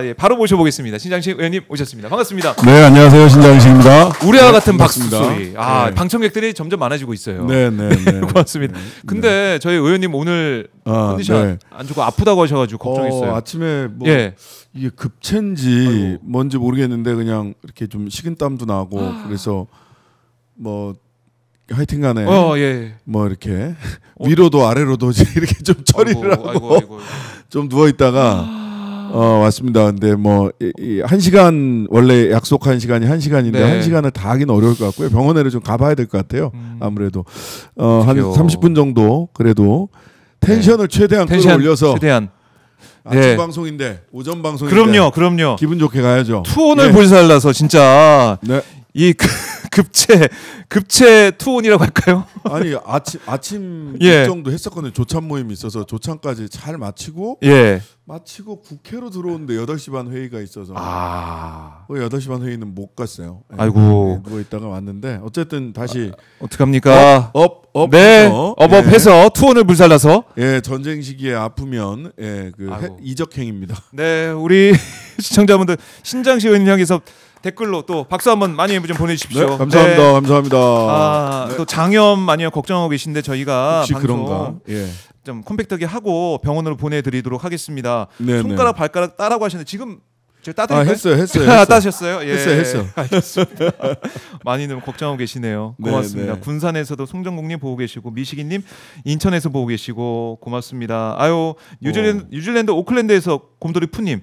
예, 바로 모셔보겠습니다. 신장식 의원님 오셨습니다. 반갑습니다. 네, 안녕하세요. 신장식입니다. 우리와 네, 같은 박수 반갑습니다. 소리. 네. 방청객들이 점점 많아지고 있어요. 네. 고맙습니다. 근데 저희 의원님 오늘 컨디션 안 좋고 아프다고 하셔가지고 걱정했어요. 아침에 뭐 예. 이게 급체인지 뭔지 모르겠는데 그냥 이렇게 좀 식은땀도 나고 그래서 뭐 하여튼간에 예. 뭐 이렇게 위로도 아래로도 이렇게 좀 처리를 하고 좀 누워 있다가 왔습니다. 근데 뭐 1시간 원래 약속한 시간이 1시간인데 네. 1시간을 다 하기는 어려울 것 같고요. 병원에를 좀 가봐야 될 것 같아요. 아무래도 한 30분 정도 그래도 텐션을 최대한 끌어올려서 최대한 아침 방송인데 오전 방송인데 그럼요. 기분 좋게 가야죠. 투혼을 불살라서 진짜 이 급체 투혼이라고 할까요? 아니 아침 예. 일정도 했었거든요. 조찬 모임이 있어서 조찬까지 잘 마치고 국회로 들어오는데 8시 반 회의가 있어서 8시 반 회의는 못 갔어요. 아이고 누워 있다가 왔는데 어쨌든 다시 어떡합니까? 해서 투혼을 불살라서 전쟁 시기에 아프면 이적행입니다. 네, 우리 시청자분들 신장식 의원님 향해서 댓글로 또 박수 한번 많이 좀 보내주십시오. 네, 감사합니다. 감사합니다. 또 장염 많이 걱정하고 계신데 저희가 혹시 방송 그런가? 좀 컴팩트하게 하고 병원으로 보내드리도록 하겠습니다. 네네. 손가락 발가락 따라고 하시는데 지금 제가 따드릴까요? 했어요. 따셨어요? 예. 했어. 알겠습니다. 많이들 걱정하고 계시네요. 고맙습니다. 네. 군산에서도 송정국님 보고 계시고 미식이님 인천에서 보고 계시고 고맙습니다. 뉴질랜드 오클랜드에서 곰돌이 푸님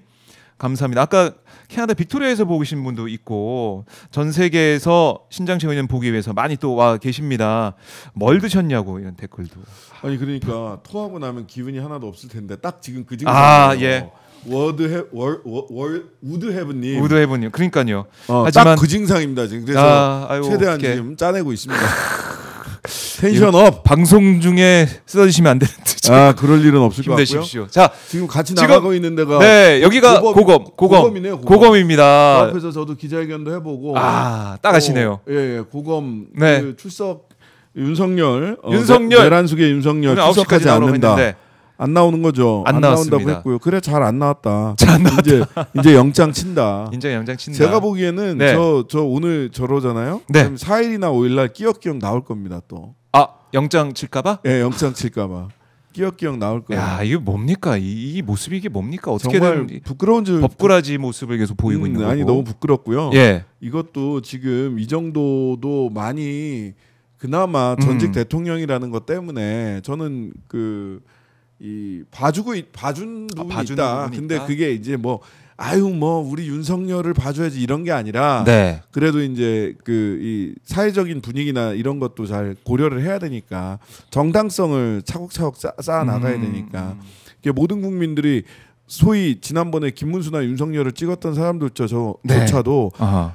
감사합니다. 아까 캐나다 빅토리아에서 보고 계신 분도 있고 전 세계에서 신장식 의원 보기 위해서 많이 또 와 계십니다. 뭘 드셨냐고 이런 댓글도. 아니 그러니까 토하고 나면 기분이 하나도 없을 텐데 딱 지금 그 증상이에요. 우드헤븐님. 그러니까요. 하지만 딱 그 증상입니다 지금. 그래서 최대한 지금 짜내고 있습니다. 텐션 업. 방송 중에 쓰러지시면 안 되는데. 그럴 일은 없을 것 같고요. 힘내십시오. 자, 지금 같이 나가고 있는 데가 여기가 고검입니다. 그 앞에서 저도 기자회견도 해보고. 따가시네요. 고검 그 출석 윤석열 내란숙의 윤석열 9시까지 출석하지 않는다. 했는데. 안 나오는 거죠. 안 나온다고 했고요. 그래 잘 안 나왔다. 이제 영장 친다. 제가 보기에는 저 오늘 저러잖아요. 그럼 4일이나 5일날 끼역끼역 나올 겁니다. 또. 영장 칠까봐? 네, 영장 칠까봐. 끼역끼역 나올 거예요. 야, 이게 뭡니까? 이 모습이 이게 뭡니까? 정말 부끄러운 줄 법꾸라지 모습을 계속 보이고 있는 거고. 아니 너무 부끄럽고요. 예. 이것도 지금 이 정도도 많이 그나마 전직 대통령이라는 것 때문에 저는 이 봐준 부분이 있다. 근데 그게 이제 우리 윤석열을 봐줘야지 이런 게 아니라 그래도 이제 이 사회적인 분위기나 이런 것도 잘 고려를 해야 되니까 정당성을 차곡차곡 쌓아 나가야 되니까 모든 국민들이 소위 지난번에 김문수나 윤석열을 찍었던 사람들조차도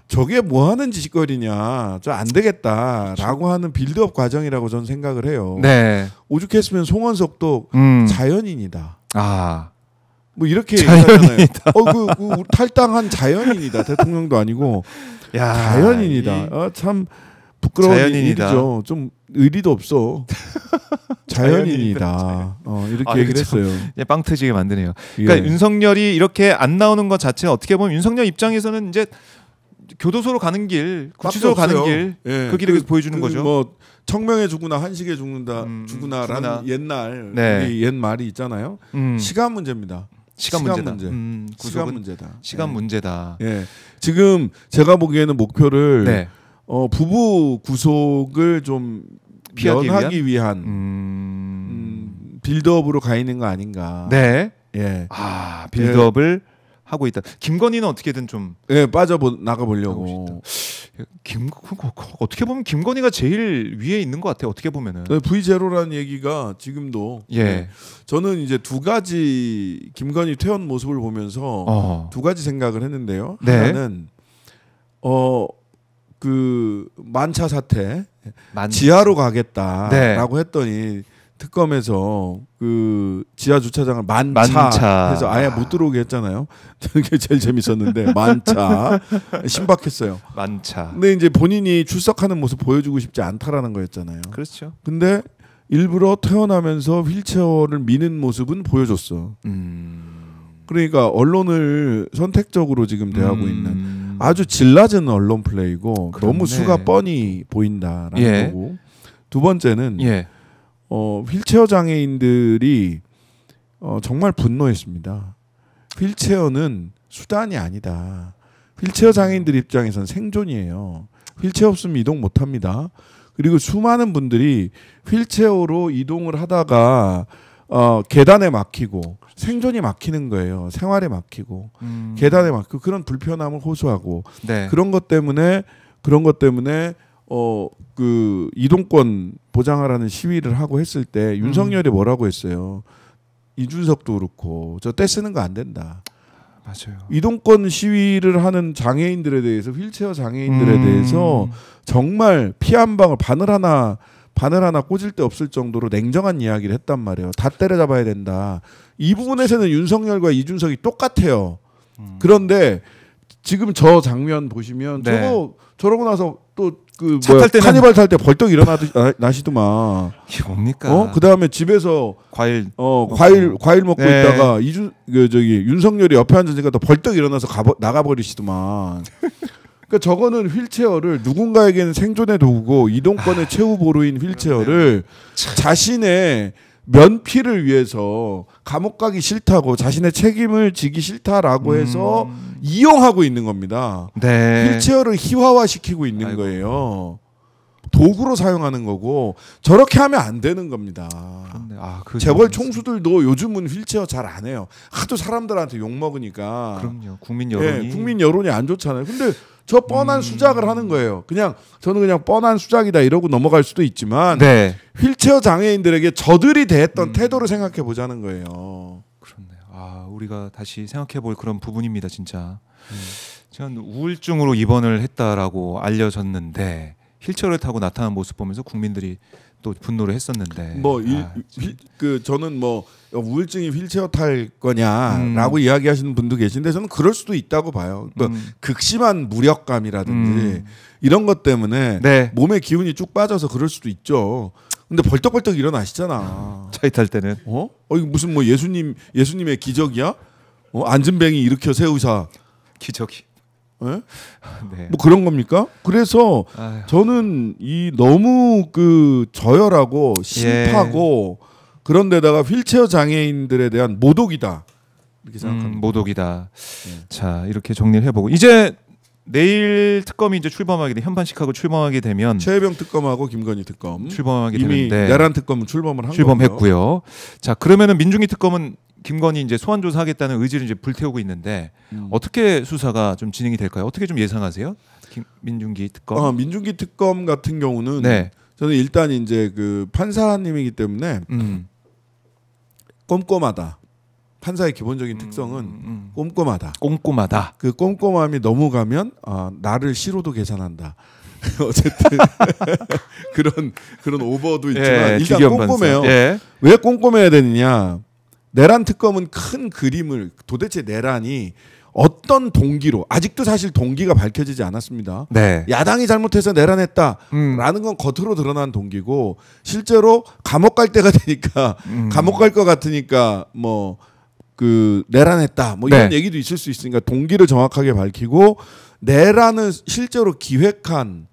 저게 뭐 하는 짓거리냐, 저 안 되겠다라고 하는 빌드업 과정이라고 저는 생각을 해요. 오죽했으면 송원석도 자연인이다. 뭐 이렇게 얘기하잖아요. 탈당한 자연인이다. 대통령도 아니고 자연인이다. 참 부끄러운 일이죠. 좀 의리도 없어. 자연인이다. 이렇게 얘기를 했어요. 빵 터지게 만드네요. 그러니까 윤석열이 이렇게 안 나오는 것 자체는 어떻게 보면 윤석열 입장에서는 이제 교도소로 가는 길, 구치소로 가는 길, 그 길을 보여주는 거죠. 뭐 청명에 죽으나 한식에 죽는다라는 옛 말이 있잖아요. 시간 문제입니다. 시간 문제다. 시간 문제다. 지금 제가 보기에는 목표를 부부 구속을 좀 면하기 위한 빌드업으로 가 있는 거 아닌가. 빌드업을 하고 있다. 김건희는 어떻게든 좀 나가 보려고. 어떻게 보면 김건희가 제일 위에 있는 것 같아요. 어떻게 보면은 V0라는 얘기가 지금도 저는 이제 두 가지 김건희 퇴원 모습을 보면서 두 가지 생각을 했는데요. 하나는 그 만차 사태 지하로 가겠다라고 했더니 특검에서 그 지하 주차장을 만차 해서 아예 못 들어오게 했잖아요. 그게 제일 재밌었는데 만차 신박했어요. 만차. 근데 이제 본인이 출석하는 모습 보여주고 싶지 않다라는 거였잖아요. 그렇죠. 근데 일부러 퇴원하면서 휠체어를 미는 모습은 보여줬어. 그러니까 언론을 선택적으로 지금 대하고 있는 아주 질 낮은 언론 플레이고 그렇네. 너무 수가 뻔히 보인다라는 거고. 두 번째는 휠체어 장애인들이 정말 분노했습니다. 휠체어는 수단이 아니다. 휠체어 장애인들 입장에서는 생존이에요. 휠체어 없으면 이동 못합니다. 그리고 수많은 분들이 휠체어로 이동을 하다가 계단에 막히고 생존이 막히는 거예요. 생활에 막히고 계단에 막히고 그런 불편함을 호소하고 네. 그런 것 때문에 그 이동권 보장하라는 시위를 하고 했을 때 윤석열이 뭐라고 했어요. 이준석도 그렇고 저 떼쓰는 거 안 된다. 맞아요. 이동권 시위를 하는 장애인들에 대해서 휠체어 장애인들에 대해서 정말 피 한 방울 바늘 하나 꽂을 데 없을 정도로 냉정한 이야기를 했단 말이에요. 다 때려잡아야 된다. 이 부분에서는 윤석열과 이준석이 똑같아요. 그런데 지금 저 장면 보시면 저러고 나서 또 그 카니발 탈 때 벌떡 일어나시더만. 이게 뭡니까? 그다음에 집에서 과일 먹고 있다가 윤석열이 옆에 앉으니까 또 벌떡 일어나서 나가버리시더만. 그러니까 저거는 휠체어를 누군가에게는 생존의 도구고 이동권의 최후 보루인 휠체어를 자신의 면피를 위해서 감옥 가기 싫다고 자신의 책임을 지기 싫다라고 해서 이용하고 있는 겁니다. 네. 휠체어를 희화화시키고 있는 거예요. 도구로 사용하는 거고 저렇게 하면 안 되는 겁니다. 재벌 총수들도 요즘은 휠체어 잘 안 해요. 하도 사람들한테 욕 먹으니까. 그럼요. 국민 여론이. 국민 여론이 안 좋잖아요. 근데 저 뻔한 수작을 하는 거예요. 저는 그냥 뻔한 수작이다 이러고 넘어갈 수도 있지만 휠체어 장애인들에게 저들이 대했던 태도를 생각해 보자는 거예요. 그렇네요. 우리가 다시 생각해 볼 그런 부분입니다, 진짜. 전 우울증으로 입원을 했다라고 알려졌는데 휠체어를 타고 나타난 모습 보면서 국민들이 또 분노를 했었는데 저는 우울증이 휠체어 탈 거냐라고 이야기하시는 분도 계신데 저는 그럴 수도 있다고 봐요. 극심한 무력감이라든지 이런 것 때문에 몸의 기운이 쭉 빠져서 그럴 수도 있죠. 근데 벌떡벌떡 일어나시잖아. 차에 탈 때는. 이거 무슨 예수님의 기적이야? 앉은뱅이 일으켜 세우사. 기적이. 그런 겁니까? 그래서 저는 너무 저열하고 심파고 그런데다가 휠체어 장애인들에 대한 모독이다 이렇게 생각합니다. 모독이다. 자 이렇게 정리를 해보고 이제 내일 특검이 이제 출범하게 돼 현반식하고 출범하게 되면 최혜병 특검하고 김건희 특검 출범하게 이미 되는데 내란 특검은 출범했고요. 자 그러면은 민중기 특검은 김건희 이제 소환 조사하겠다는 의지를 이제 불태우고 있는데 어떻게 수사가 좀 진행이 될까요? 어떻게 좀 예상하세요? 민중기 특검. 민중기 특검 같은 경우는 저는 일단 이제 판사님이기 때문에 꼼꼼하다. 판사의 기본적인 특성은 꼼꼼하다. 그 꼼꼼함이 넘어가면 나를 시로도 계산한다. 어쨌든 그런 오버도 있지만 일단 꼼꼼해요. 왜 꼼꼼해야 되느냐? 내란 특검은 큰 그림을 도대체 내란이 어떤 동기로 아직도 사실 동기가 밝혀지지 않았습니다. 야당이 잘못해서 내란했다라는 건 겉으로 드러난 동기고 실제로 감옥 갈 때가 되니까 감옥 갈 것 같으니까 내란했다 이런 얘기도 있을 수 있으니까 동기를 정확하게 밝히고 내란은 실제로 기획한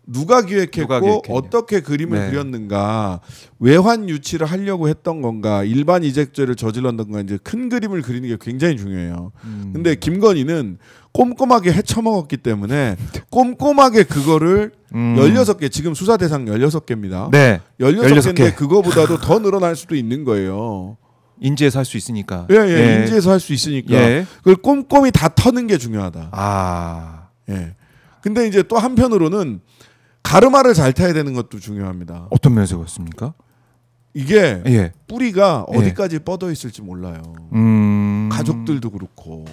누가 기획했고 어떻게 그림을 그렸는가 외환 유치를 하려고 했던 건가 일반 이적죄를 저질렀던 건가 이제 큰 그림을 그리는 게 굉장히 중요해요. 근데 김건희는 꼼꼼하게 헤쳐먹었기 때문에 꼼꼼하게 그거를 16개 지금 수사 대상 16개입니다. 16개인데 그거보다도 더 늘어날 수도 있는 거예요. 인지해서 할 수 있으니까. 인지해서 할 수 있으니까 그걸 꼼꼼히 다 터는 게 중요하다. 근데 이제 또 한편으로는 가르마를 잘 타야 되는 것도 중요합니다. 어떤 면에서 그렇습니까? 이게 뿌리가 어디까지 뻗어 있을지 몰라요. 가족들도 그렇고.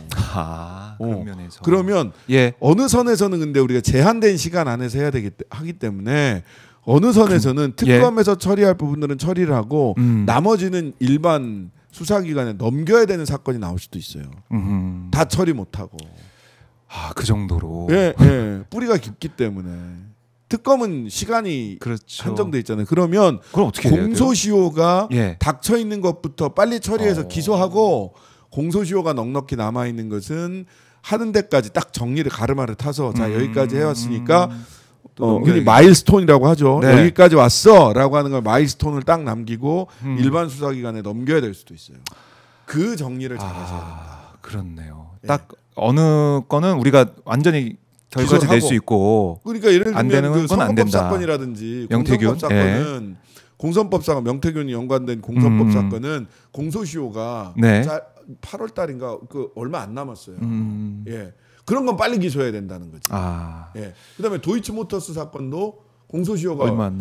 그런 면에서. 그러면 어느 선에서는 근데 우리가 제한된 시간 안에서 해야 하기 때문에 어느 선에서는 특검에서 처리할 부분들은 처리를 하고 나머지는 일반 수사기관에 넘겨야 되는 사건이 나올 수도 있어요. 다 처리 못하고. 그 정도로. 뿌리가 깊기 때문에. 특검은 시간이 한정돼 있잖아요. 그럼 어떻게 공소시효가 닥쳐 있는 것부터 빨리 처리해서 기소하고 공소시효가 넉넉히 남아 있는 것은 하는 데까지 딱 정리를 가르마를 타서 자 여기까지 해왔으니까 흔히 마일스톤이라고 하죠. 네. 여기까지 왔어라고 하는 걸 마일스톤을 딱 남기고 일반 수사기관에 넘겨야 될 수도 있어요. 그 정리를 잘 하셔야 됩니다. 그렇네요. 예. 딱 어느 거는 우리가 완전히 결과를 낼 수 있고 그러니까 예를 안 들면 되는 그 건 안 선거법 된다. 사건이라든지 명태균? 공선법 사건은 공선법 사건 명태균이 연관된 공선법 사건은 공소시효가 네. 8월 달인가 그 얼마 안 남았어요. 예. 그런 건 빨리 기소해야 된다는 거지. 예. 그다음에 도이치모터스 사건도 공소시효가 얼마 안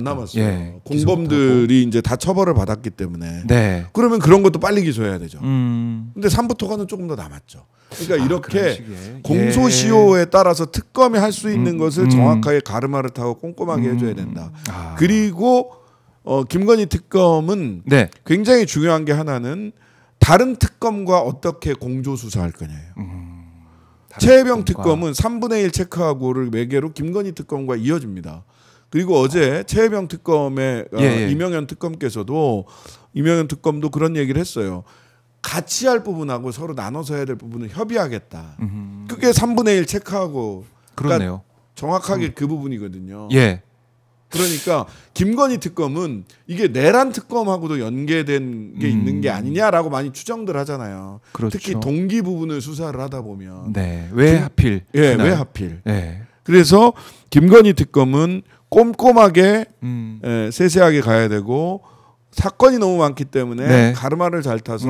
남았어요. 예. 공범들이 이제 다 처벌을 받았기 때문에. 네. 그러면 그런 것도 빨리 기소해야 되죠. 근데 삼부토가는 조금 더 남았죠. 그러니까 이렇게 공소시효에 따라서 특검이 할 수 있는 것을 정확하게 가르마를 타고 꼼꼼하게 해줘야 된다. 그리고 김건희 특검은 네. 굉장히 중요한 게 하나는 다른 특검과 어떻게 공조 수사할 거냐예요. 최혜병 특검은 3분의 1 체크하고를 매개로 김건희 특검과 이어집니다. 그리고 어제 최혜병 특검의 이명현 특검께서도 이명현 특검도 그런 얘기를 했어요. 같이 할 부분하고 서로 나눠서 해야 될 부분은 협의하겠다. 그게 3분의 1 체크하고 그렇네요. 정확하게 그 부분이거든요. 예. 그러니까 김건희 특검은 이게 내란 특검하고도 연계된 게 있는 게 아니냐라고 많이 추정들 하잖아요. 그렇죠. 특히 동기 부분을 수사를 하다 보면 네. 왜 하필? 예, 왜 하필? 네. 그래서 김건희 특검은 꼼꼼하게 세세하게 가야 되고 사건이 너무 많기 때문에 네. 가르마를 잘 타서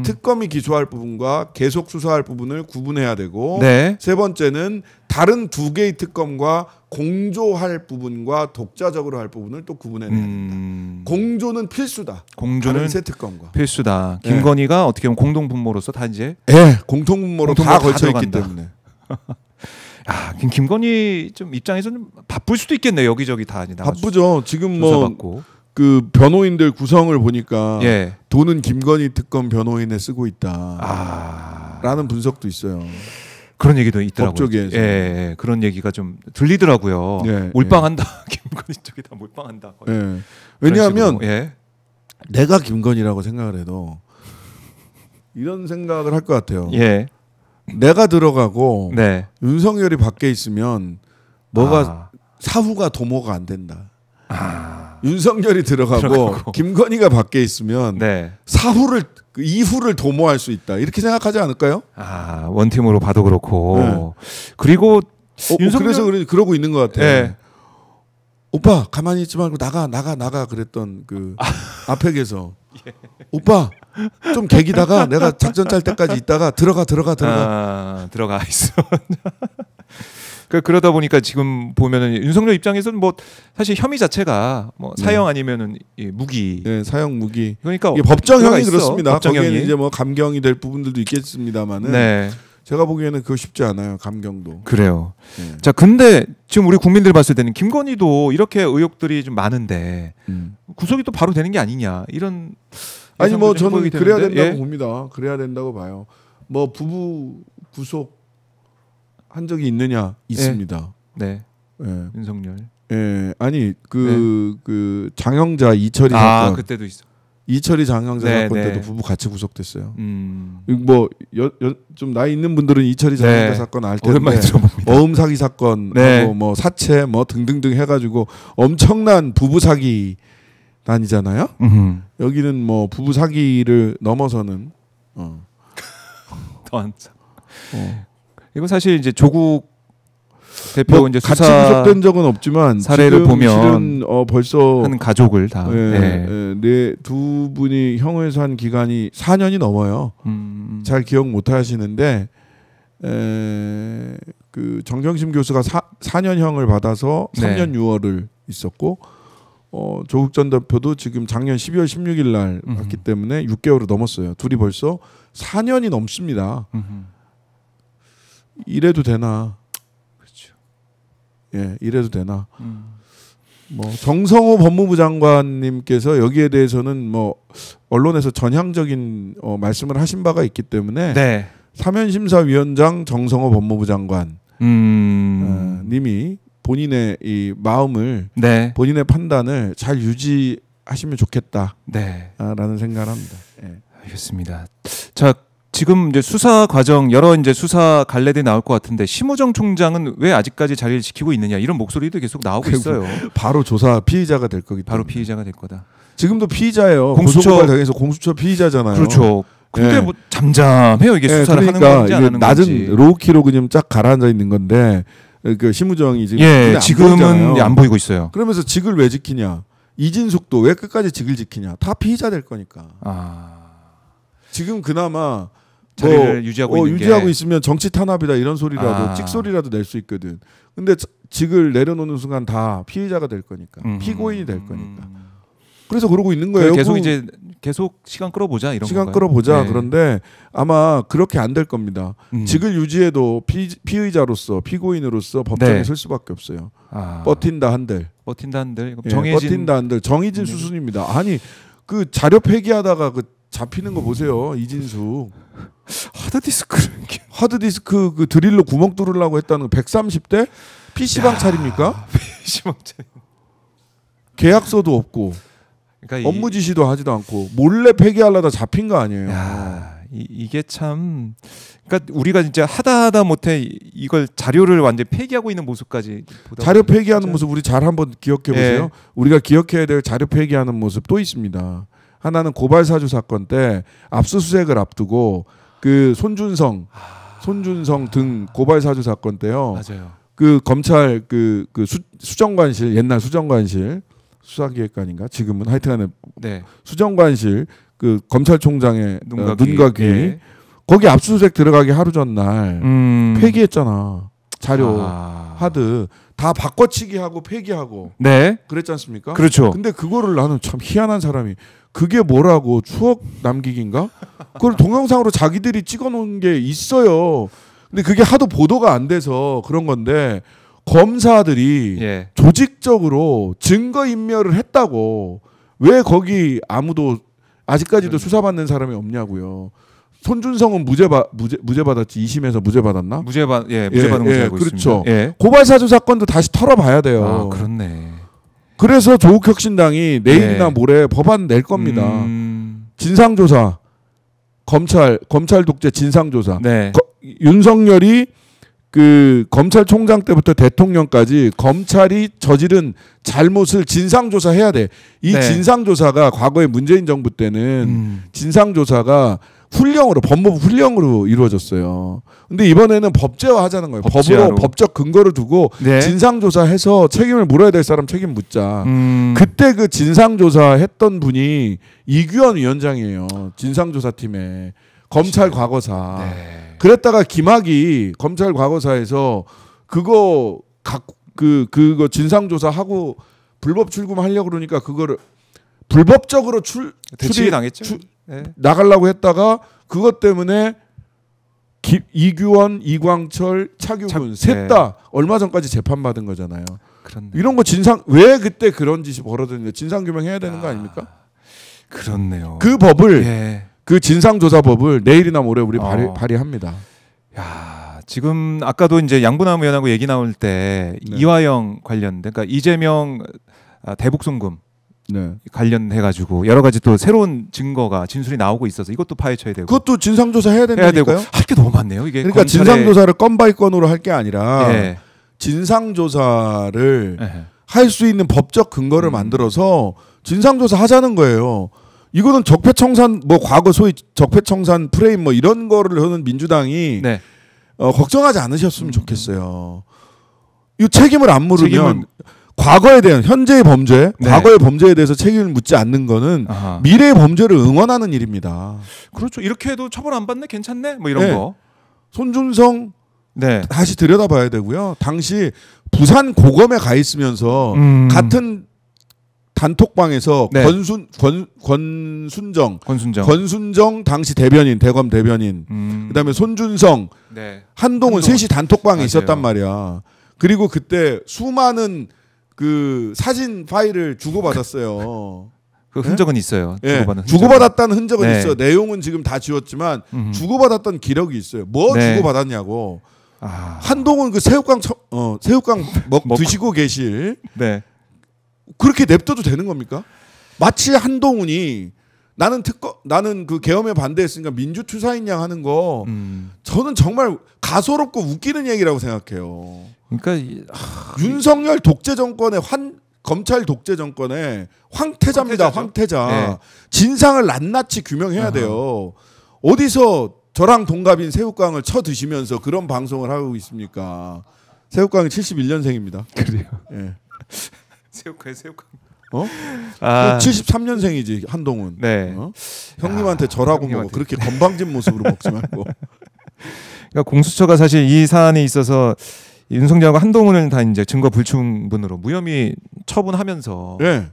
특검이 기소할 부분과 계속 수사할 부분을 구분해야 되고 네. 세 번째는 다른 두 개의 특검과 공조할 부분과 독자적으로 할 부분을 또 구분해내야 된다. 공조는 필수다. 공조는 새 특검과 필수다. 김건희가 어떻게 보면 공동분모로서 다 이제 공통분모로 다 걸쳐 있기 때문에. 김건희 좀 입장에서는 바쁠 수도 있겠네요. 여기저기 다 바쁘죠. 지금 뭐 그 변호인들 구성을 보니까 돈은 김건희 특검 변호인에 쓰고 있다라는 분석도 있어요. 그런 얘기도 있더라고요. 법조계에서. 예, 그런 얘기가 좀 들리더라고요. 몰빵한다. 김건희 쪽이 다 몰빵한다. 왜냐하면 내가 김건희라고 생각을 해도 이런 생각을 할 것 같아요. 내가 들어가고 윤석열이 밖에 있으면 뭐가 사후가 도모가 안 된다. 윤석열이 들어가고 김건희가 밖에 있으면 이후를 도모할 수 있다. 이렇게 생각하지 않을까요? 원팀으로 봐도 그렇고. 그리고 그래서 그러고 있는 것 같아요. 오빠 가만히 있지 말고 나가 그랬던 그 앞에 계서 오빠 좀 개기다가 내가 작전 짤 때까지 있다가 들어가 있어. 그러다 보니까 지금 보면은 윤석열 입장에서는 뭐 사실 혐의 자체가 뭐 사형 아니면은 무기, 사형 무기. 그러니까 법정형이 그렇습니다. 거기에는 이제 뭐 감경이 될 부분들도 있겠습니다만은 제가 보기에는 그거 쉽지 않아요. 감경도. 그래요. 자, 근데 지금 우리 국민들 봤을 때는 김건희도 이렇게 의혹들이 좀 많은데 구속이 또 바로 되는 게 아니냐 이런. 아니 뭐 저는 그래야 된다고 봅니다. 그래야 된다고 봐요. 뭐 부부 구속 한 적이 있느냐? 있습니다. 윤석열. 아니 그 장영자 이철이 사건. 그때도 있어. 이철이 장영자 사건 때도 부부 같이 구속됐어요. 뭐 좀 나이 있는 분들은 이철이 장영자 사건 알 텐데 오랜만에 들어봅니다. 어음 사기 사건 하고 뭐 사채 뭐 등등등 해가지고 엄청난 부부 사기 단이잖아요. 여기는 뭐 부부 사기를 넘어서는 더한. 이건 사실 이제 조국 대표 뭐 이제 같이 구속된 적은 없지만 사례를 보면 벌써 한 가족을 다 두 분이 형에서 한 기간이 4년이 넘어요. 잘 기억 못 하시는데 그 정경심 교수가 4년형을 받아서 3년 6월을 있었고 조국 전 대표도 지금 작년 12월 16일 날 왔기 때문에 6개월을 넘었어요. 둘이 벌써 4년이 넘습니다. 이래도 되나? 그렇죠. 이래도 되나? 뭐 정성호 법무부 장관님께서 여기에 대해서는 뭐 언론에서 전향적인 말씀을 하신 바가 있기 때문에 사면심사위원장 정성호 법무부 장관 님이 본인의 이 마음을 본인의 판단을 잘 유지하시면 좋겠다라는 생각을 합니다. 알겠습니다. 자, 지금 이제 수사 과정 여러 이제 수사 갈래들이 나올 것 같은데 심우정 총장은 왜 아직까지 자리를 지키고 있느냐 이런 목소리도 계속 나오고 있어요. 바로 조사 피의자가 될 거기 때문에. 바로 피의자가 될 거다. 지금도 피의자예요. 공수처 고소고발 당해서 공수처 피의자잖아요. 그렇죠. 근데 네. 뭐 잠잠해요. 이게 수사를 그러니까 하는 건지 안 하는 낮은 건지. 로우키로 그냥 쫙 가라앉아 있는 건데 그 심우정이 지금 예, 지금은 안 보이고 있어요. 그러면서 직을 왜 지키냐? 이진숙도 왜 끝까지 직을 지키냐? 다 피의자 될 거니까. 지금 그나마 자리를 유지하고 유지하고 있으면 정치 탄압이다 이런 소리라도 찍소리라도 낼 수 있거든. 근데 직을 내려놓는 순간 다 피의자가 될 거니까 피고인이 될 거니까. 그래서 그러고 있는 거예요. 계속 시간 끌어보자 이런 시간 건가요? 끌어보자. 네. 그런데 아마 그렇게 안 될 겁니다. 직을 유지해도 피의자로서 피고인으로서 법정에 네. 설 수밖에 없어요. 버틴다 한들. 버틴다 한들. 버틴다 한들. 정의진 수순입니다. 아니 그 자료 폐기하다가 그 잡히는 거 보세요. 이진수. 하드디스크 그 드릴로 구멍 뚫으려고 했다는 거 130대? PC방 차립니까? PC방 차림. 계약서도 없고 그러니까 업무 지시도 하지도 않고 몰래 폐기하려다 잡힌 거 아니에요. 이게 참 그러니까 우리가 진짜 하다 못해 이걸 자료를 완전히 폐기하고 있는 모습까지 자료 폐기하는 모습 우리 잘 한번 기억해 보세요. 우리가 기억해야 될 자료 폐기하는 모습 또 있습니다. 하나는 고발 사주 사건 때 압수수색을 앞두고 그 손준성 등 고발 사주 사건 때요. 맞아요. 그 검찰 그 수정관실 옛날 수정관실 수사기획관인가 지금은 하여튼간에 수정관실 그 검찰총장의 눈과 귀 거기 압수수색 들어가기 하루 전날 폐기했잖아. 자료 하드 다 바꿔치기 하고 폐기하고 그랬지 않습니까? 그렇죠. 근데 그거를 나는 참 희한한 사람이 그게 뭐라고 추억 남기기인가? 그걸 동영상으로 자기들이 찍어놓은 게 있어요. 근데 그게 하도 보도가 안 돼서 그런 건데 검사들이 조직적으로 증거인멸을 했다고 왜 거기 아무도 아직까지도 수사받는 사람이 없냐고요. 손준성은 무죄 받았지. 2심에서 무죄 받았나? 무죄 받은 걸로 알고 그렇죠. 있습니다. 고발 사주 사건도 다시 털어봐야 돼요. 그렇네. 그래서 조국혁신당이 내일이나 모레 법안 낼 겁니다. 진상조사, 검찰 독재 진상조사. 윤석열이 그 검찰총장 때부터 대통령까지 검찰이 저지른 잘못을 진상조사해야 돼. 이 진상조사가 과거에 문재인 정부 때는 진상조사가 훈령으로 법무부 훈령으로 이루어졌어요. 근데 이번에는 법제화 하자는 거예요. 법으로 법적 근거를 두고 진상조사해서 책임을 물어야 될 사람 책임 묻자. 그때 그 진상조사했던 분이 이규현 위원장이에요. 진상조사팀에 검찰 과거사. 그랬다가 김학이 검찰 과거사에서 그거 진상조사하고 불법 출금하려고 그러니까 그거를 불법적으로 대치기 당했죠. 나가려고 했다가 그것 때문에 이규원, 이광철, 차규근 셋 다 얼마 전까지 재판받은 거잖아요. 그렇네. 이런 거 왜 그때 그런 짓이 벌어졌는지 진상규명해야 되는 거 아닙니까? 그렇네요. 그 법을 그 진상조사법을 내일이나 모레 우리 발의합니다. 야, 지금 아까도 이제 양부남 의원하고 얘기 나올 때 이화영 관련된 그러니까 이재명 대북 송금 관련해 가지고 여러 가지 또 새로운 증거가 진술이 나오고 있어서 이것도 파헤쳐야 되고 그것도 진상조사 해야 된다니까요. 할 게 너무 많네요. 이게 그러니까 진상조사를 건바이건으로 할 게 아니라 진상조사를 할 수 있는 법적 근거를 만들어서 진상조사 하자는 거예요. 이거는 적폐청산 과거 소위 적폐청산 프레임 이런 거를 하는 민주당이 걱정하지 않으셨으면 좋겠어요. 이 책임을 안 물으면 과거에 대한 현재의 범죄, 과거의 범죄에 대해서 책임을 묻지 않는 거는 미래의 범죄를 응원하는 일입니다. 그렇죠. 이렇게 해도 처벌 안 받네, 괜찮네, 이런 거. 손준성 다시 들여다봐야 되고요. 당시 부산 고검에 가 있으면서 같은 단톡방에서 권순정 당시 대변인 대검 대변인 그다음에 손준성 한동훈 셋이 단톡방에 있었단 말이야. 그리고 그때 수많은 그 사진 파일을 주고받았어요. 그 흔적은 있어요. 주고받았다는 흔적은 있어. 내용은 지금 다 지웠지만 주고받았던 기록이 있어요. 주고받았냐고. 한동훈 그 새우깡 드시고 계실. 그렇게 냅둬도 되는 겁니까? 마치 한동훈이 나는 그 계엄에 반대했으니까 민주투사인 양 하는 거 저는 정말 가소롭고 웃기는 얘기라고 생각해요. 그러니까 윤석열 독재 정권의 검찰 독재 정권의 황태자입니다. 황태자. 네. 진상을 낱낱이 규명해야 돼요. 어디서 저랑 동갑인 새우깡을 쳐 드시면서 그런 방송을 하고 있습니까? 새우깡이 71년생입니다. 그래요. 예. 새우깡. 73년생이지 한동훈. 네. 형님한테 절하고 먹어. 그렇게 건방진 모습으로 먹지 말고. 그러니까 공수처가 사실 이 사안에 있어서 윤석열과 한동훈을 다 이제 증거 불충분으로 무혐의 처분하면서 네.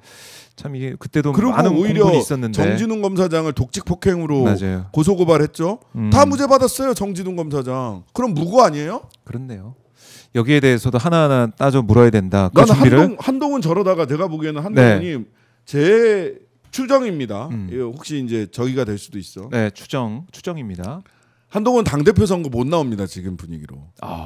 참 이게 그때도 많은 공분이 있었는데 정진웅 검사장을 독직 폭행으로 맞아요. 고소 고발했죠. 다 무죄 받았어요. 정진웅 검사장. 그럼 무고 아니에요? 그렇네요. 여기에 대해서도 하나하나 따져 물어야 된다. 그 나는 준비를 한동훈 저러다가 제가 보기에는 한동훈이 네. 제 추정입니다. 혹시 이제 저기가 될 수도 있어. 네, 추정입니다. 한동훈 당대표 선거 못 나옵니다. 지금 분위기로.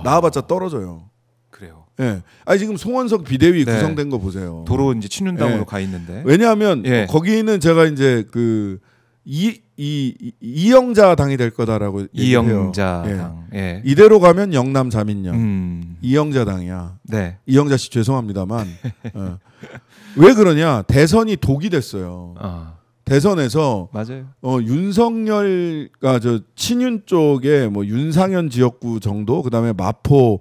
나와봤자 떨어져요. 그래요. 예. 아니 지금 송원석 비대위 구성된 거 보세요. 도로 이제 친윤당으로 가 있는데. 왜냐하면 거기는 제가 이제 그 이영자 당이 될 거다라고 이영자 당. 예. 이대로 가면 영남 자민련. 이영자 당이야. 네. 이영자 씨 죄송합니다만 왜 그러냐? 대선이 독이 됐어요. 대선에서 맞아요. 윤석열가 저 친윤 쪽에 뭐 윤상현 지역구 정도, 그다음에 마포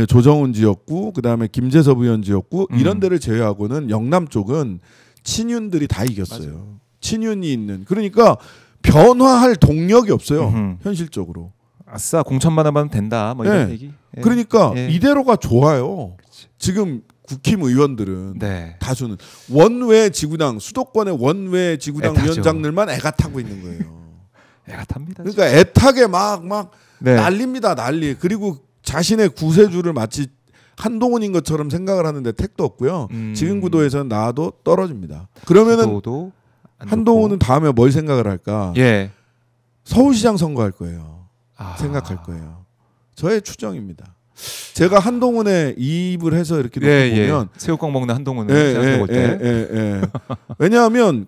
조정훈 지역구, 그다음에 김재섭 의원 지역구 이런 데를 제외하고는 영남 쪽은 친윤들이 다 이겼어요. 맞아요. 친윤이 있는. 그러니까 변화할 동력이 없어요. 현실적으로. 아싸 공천만 하면 된다. 뭐 이런 얘기. 그러니까 이대로가 좋아요. 그치. 지금 국힘 의원들은 다수는 원외 지구당 수도권의 원외 지구당 위원장들만 애가 타고 있는 거예요. 애가 탑니다. 그러니까 애타게 막 난립니다. 난리. 그리고 자신의 구세주를 마치 한동훈인 것처럼 생각을 하는데 택도 없고요. 지금 구도에서는 나와도 떨어집니다. 그러면은 한동훈은 다음에 뭘 생각을 할까? 서울시장 선거할 거예요. 생각할 거예요. 저의 추정입니다. 제가 한동훈의 이입을 해서 이렇게 보면 새우깡 먹는 한동훈을 생각해 볼 때 왜냐하면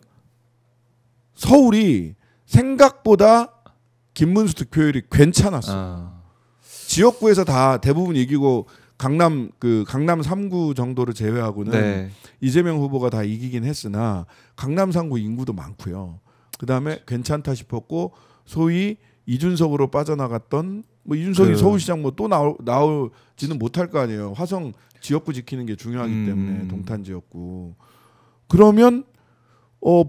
서울이 생각보다 김문수 득표율이 괜찮았어. 지역구에서 다 대부분 이기고 강남 3구 정도를 제외하고는 이재명 후보가 다 이기긴 했으나 강남 3구 인구도 많고요. 그다음에 괜찮다 싶었고 소위 이준석으로 빠져나갔던 뭐 이준석이 서울시장 뭐 또 나오지는 못할 거 아니에요. 화성 지역구 지키는 게 중요하기 때문에 동탄 지역구. 그러면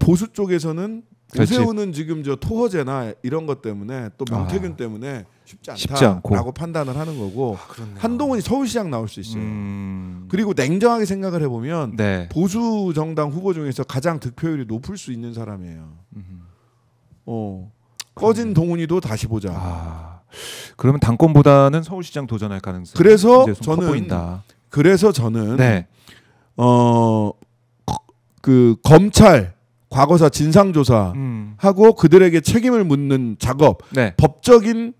보수 쪽에서는 오세훈은 지금 저 토허제나 이런 것 때문에 또 명태균 때문에 쉽지 않다라고 판단을 하는 거고 한동훈이 서울시장 나올 수 있어요. 그리고 냉정하게 생각을 해보면 보수 정당 후보 중에서 가장 득표율이 높을 수 있는 사람이에요. 꺼진 동훈이도 다시 보자. 그러면 당권보다는 서울시장 도전할 가능성이 그래서 저는 그 검찰 과거사 진상조사 하고 그들에게 책임을 묻는 작업, 법적인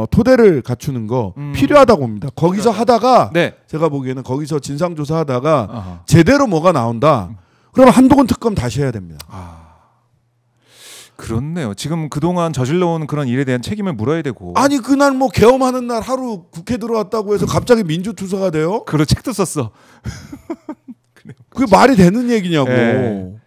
토대를 갖추는 거 필요하다고 봅니다. 거기서 하다가 제가 보기에는 거기서 진상조사 하다가 제대로 뭐가 나온다. 그러면 한동훈 특검 다시 해야 됩니다. 그렇네요. 지금 그동안 저질러온 그런 일에 대한 책임을 물어야 되고. 아니 그날 뭐 계엄하는 날 하루 국회 들어왔다고 해서 갑자기 민주투사가 돼요? 그런 책도 썼어. 그게 말이 되는 얘기냐고.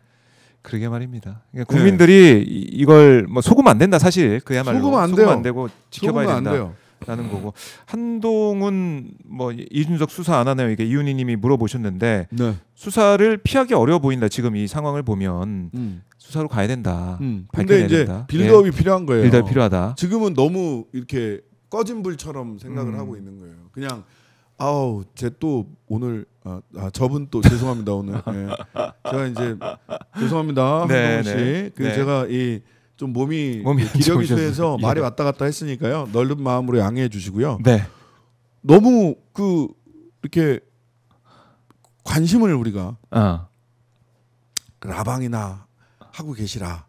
그러게 말입니다. 그러니까 국민들이 이걸 뭐 속으면 안 된다 사실. 그야말로 속으면 안 되고 지켜봐야 된다라는 거고. 한동훈 뭐 이준석 수사 안 하나요? 이게 이윤희님이 물어보셨는데 수사를 피하기 어려워 보인다. 지금 이 상황을 보면 수사로 가야 된다. 근데 이제 된다. 빌드업이 필요한 거예요. 빌드업 필요하다. 지금은 너무 이렇게 꺼진 불처럼 생각을 하고 있는 거예요. 그냥 쟤 또 오늘 저분 또 죄송합니다 오늘. 제가 이제 죄송합니다 한동훈 씨. 제가 이 좀 몸이 기력이 쇠해서 말이 왔다 갔다 했으니까요. 넓은 마음으로 양해해 주시고요. 너무 이렇게 관심을 우리가 라방이나 하고 계시라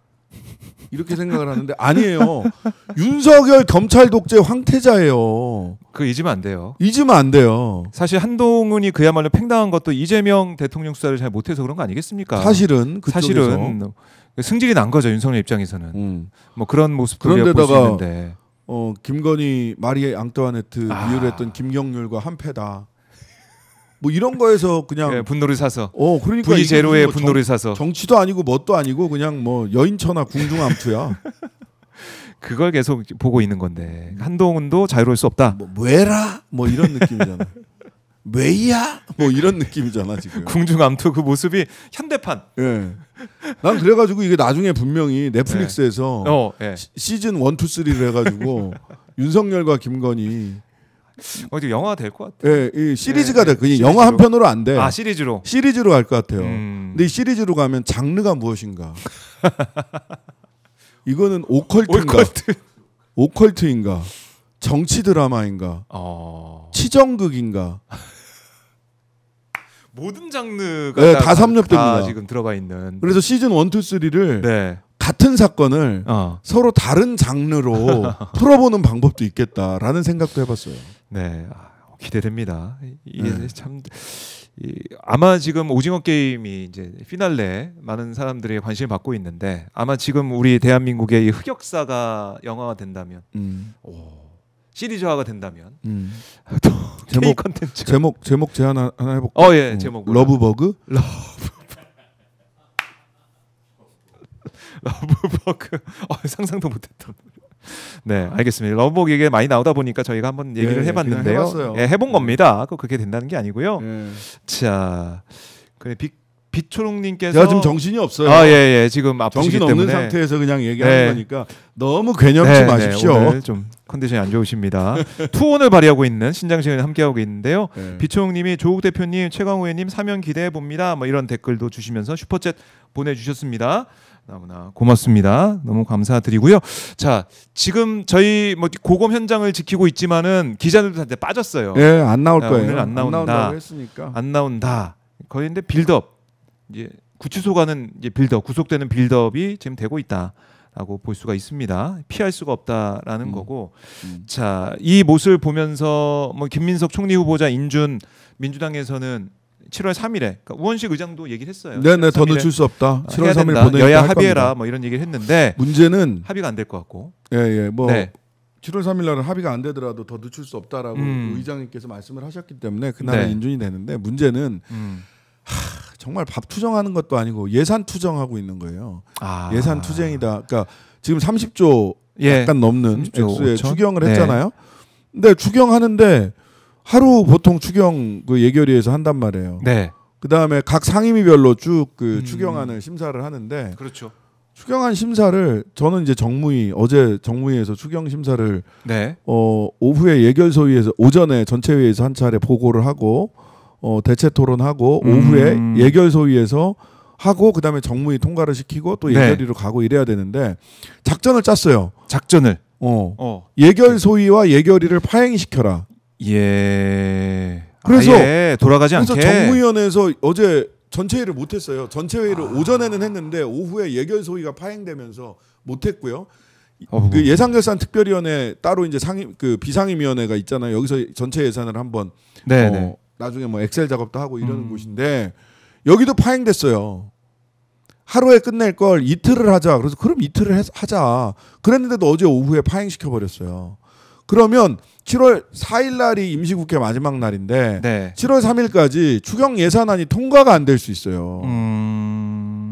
이렇게 생각을 하는데 아니에요. 윤석열 검찰 독재 황태자예요. 그거 잊으면 안 돼요. 잊으면 안 돼요. 사실 한동훈이 그야말로 팽당한 것도 이재명 대통령 수사를 잘 못해서 그런 거 아니겠습니까? 사실은 승질이 난 거죠 윤석열 입장에서는. 뭐 그런 모습도 볼 수 있는데. 김건희 마리 앙뚜아네트 이유로 했던 김경률과 한패다. 뭐 이런 거에서 그냥 네, 분노를 사서. 그러니까 V0의 분노를 사서. 정치도 아니고 뭣도 아니고 그냥 뭐 여인천하 궁중암투야. 그걸 계속 보고 있는 건데 한동훈도 자유로울 수 없다. 뭐 왜라? 뭐 이런 느낌이잖아. 왜야? 뭐 이런 느낌이잖아 지금. 궁중암투 그 모습이 현대판. 예. 난 그래가지고 이게 나중에 분명히 넷플릭스에서 네. 시즌 1, 2, 3를 해가지고 윤석열과 김건희 어디 영화 될 것 같아. 예, 이 시리즈가 돼. 그냥 영화 한 편으로 안 돼. 시리즈로. 시리즈로 갈 것 같아요. 근데 이 시리즈로 가면 장르가 무엇인가? 이거는 오컬트인가? 정치 드라마인가? 치정극인가? 모든 장르가 다 섭렵됩니다. 지금 들어가 있는. 그래서 시즌 1, 2, 3를 네. 같은 사건을 서로 다른 장르로 풀어보는 방법도 있겠다라는 생각도 해봤어요. 네, 기대됩니다. 이게 참 아마 지금 오징어 게임이 이제 피날레 많은 사람들이 관심을 받고 있는데 아마 지금 우리 대한민국의 이 흑역사가 영화가 된다면, 시리즈화가 된다면 또 제목 컨텐츠 제목 제안 하나 해볼까? 예, 제목 러브버그? 러브버그. 상상도 못했던. 네, 알겠습니다. 러브버그 얘기 많이 나오다 보니까 저희가 한번 얘기를 해봤는데요. 해본 겁니다. 그렇게 된다는 게 아니고요. 자, 그래 빛초롱님께서 제가 지금 정신이 없어요. 예, 지금 아프시기 정신 때문에 없는 상태에서 그냥 얘기하는 거니까 너무 괴념치 마십시오. 오늘 좀 컨디션이 안 좋으십니다. 투혼을 발휘하고 있는 신장시간 함께하고 있는데요. 빛초롱님이 조국 대표님, 최강우 의원님 사면 기대해 봅니다. 뭐 이런 댓글도 주시면서 슈퍼챗 보내주셨습니다. 너무나 고맙습니다. 너무 감사드리고요. 자, 지금 저희 뭐 고검 현장을 지키고 있지만은 기자들도 다 빠졌어요. 예, 안 나올 거예요. 오늘 안 나온다고 했으니까. 안 나온다. 거의 근데 빌드업 이제 구치소 가는 이제 빌드업, 구속되는 빌드업이 지금 되고 있다라고 볼 수가 있습니다. 피할 수가 없다라는 거고. 자, 이 모습을 보면서 뭐 김민석 총리 후보자 인준 민주당에서는 7월 3일에 그러니까 우원식 의장도 얘기를 했어요. 네네, 더 늦출 수 없다. 7월 3일 보내니까 여야 합의해라 뭐 이런 얘기를 했는데 문제는 합의가 안 될 것 같고. 뭐 7월 3일 날은 합의가 안 되더라도 더 늦출 수 없다라고 의장님께서 말씀을 하셨기 때문에 그날은 인준이 되는데 문제는 정말 밥 투정하는 것도 아니고 예산 투정하고 있는 거예요. 예산 투쟁이다. 그러니까 지금 30조 약간 넘는 액수의 추경을 했잖아요. 근데 추경하는데 하루 보통 추경 그 예결위에서 한단 말이에요. 네. 그 다음에 각 상임위별로 쭉 그 추경안을 심사를 하는데, 그렇죠. 추경안 심사를 저는 이제 어제 정무위에서 추경 심사를 오후에 예결소위에서 오전에 전체회의에서 한 차례 보고를 하고 대체 토론하고 오후에 예결소위에서 하고 그다음에 정무위 통과를 시키고 또 예결위로 가고 이래야 되는데 작전을 짰어요. 작전을. 예결소위와 예결위를 파행시켜라. 그래서 돌아가지 않게. 그래서 정무위원회에서 어제 전체회의를 못했어요. 전체회의를 오전에는 했는데 오후에 예결소위가 파행되면서 못했고요. 그 예산결산 특별위원회 따로 이제 비상임위원회가 있잖아요. 여기서 전체 예산을 한번 나중에 뭐 엑셀 작업도 하고 이러는 곳인데 여기도 파행됐어요. 하루에 끝낼 걸 이틀을 하자. 그래서 그럼 이틀을 하자. 그랬는데도 어제 오후에 파행시켜 버렸어요. 그러면 7월 4일 날이 임시국회 마지막 날인데 7월 3일까지 추경 예산안이 통과가 안 될 수 있어요.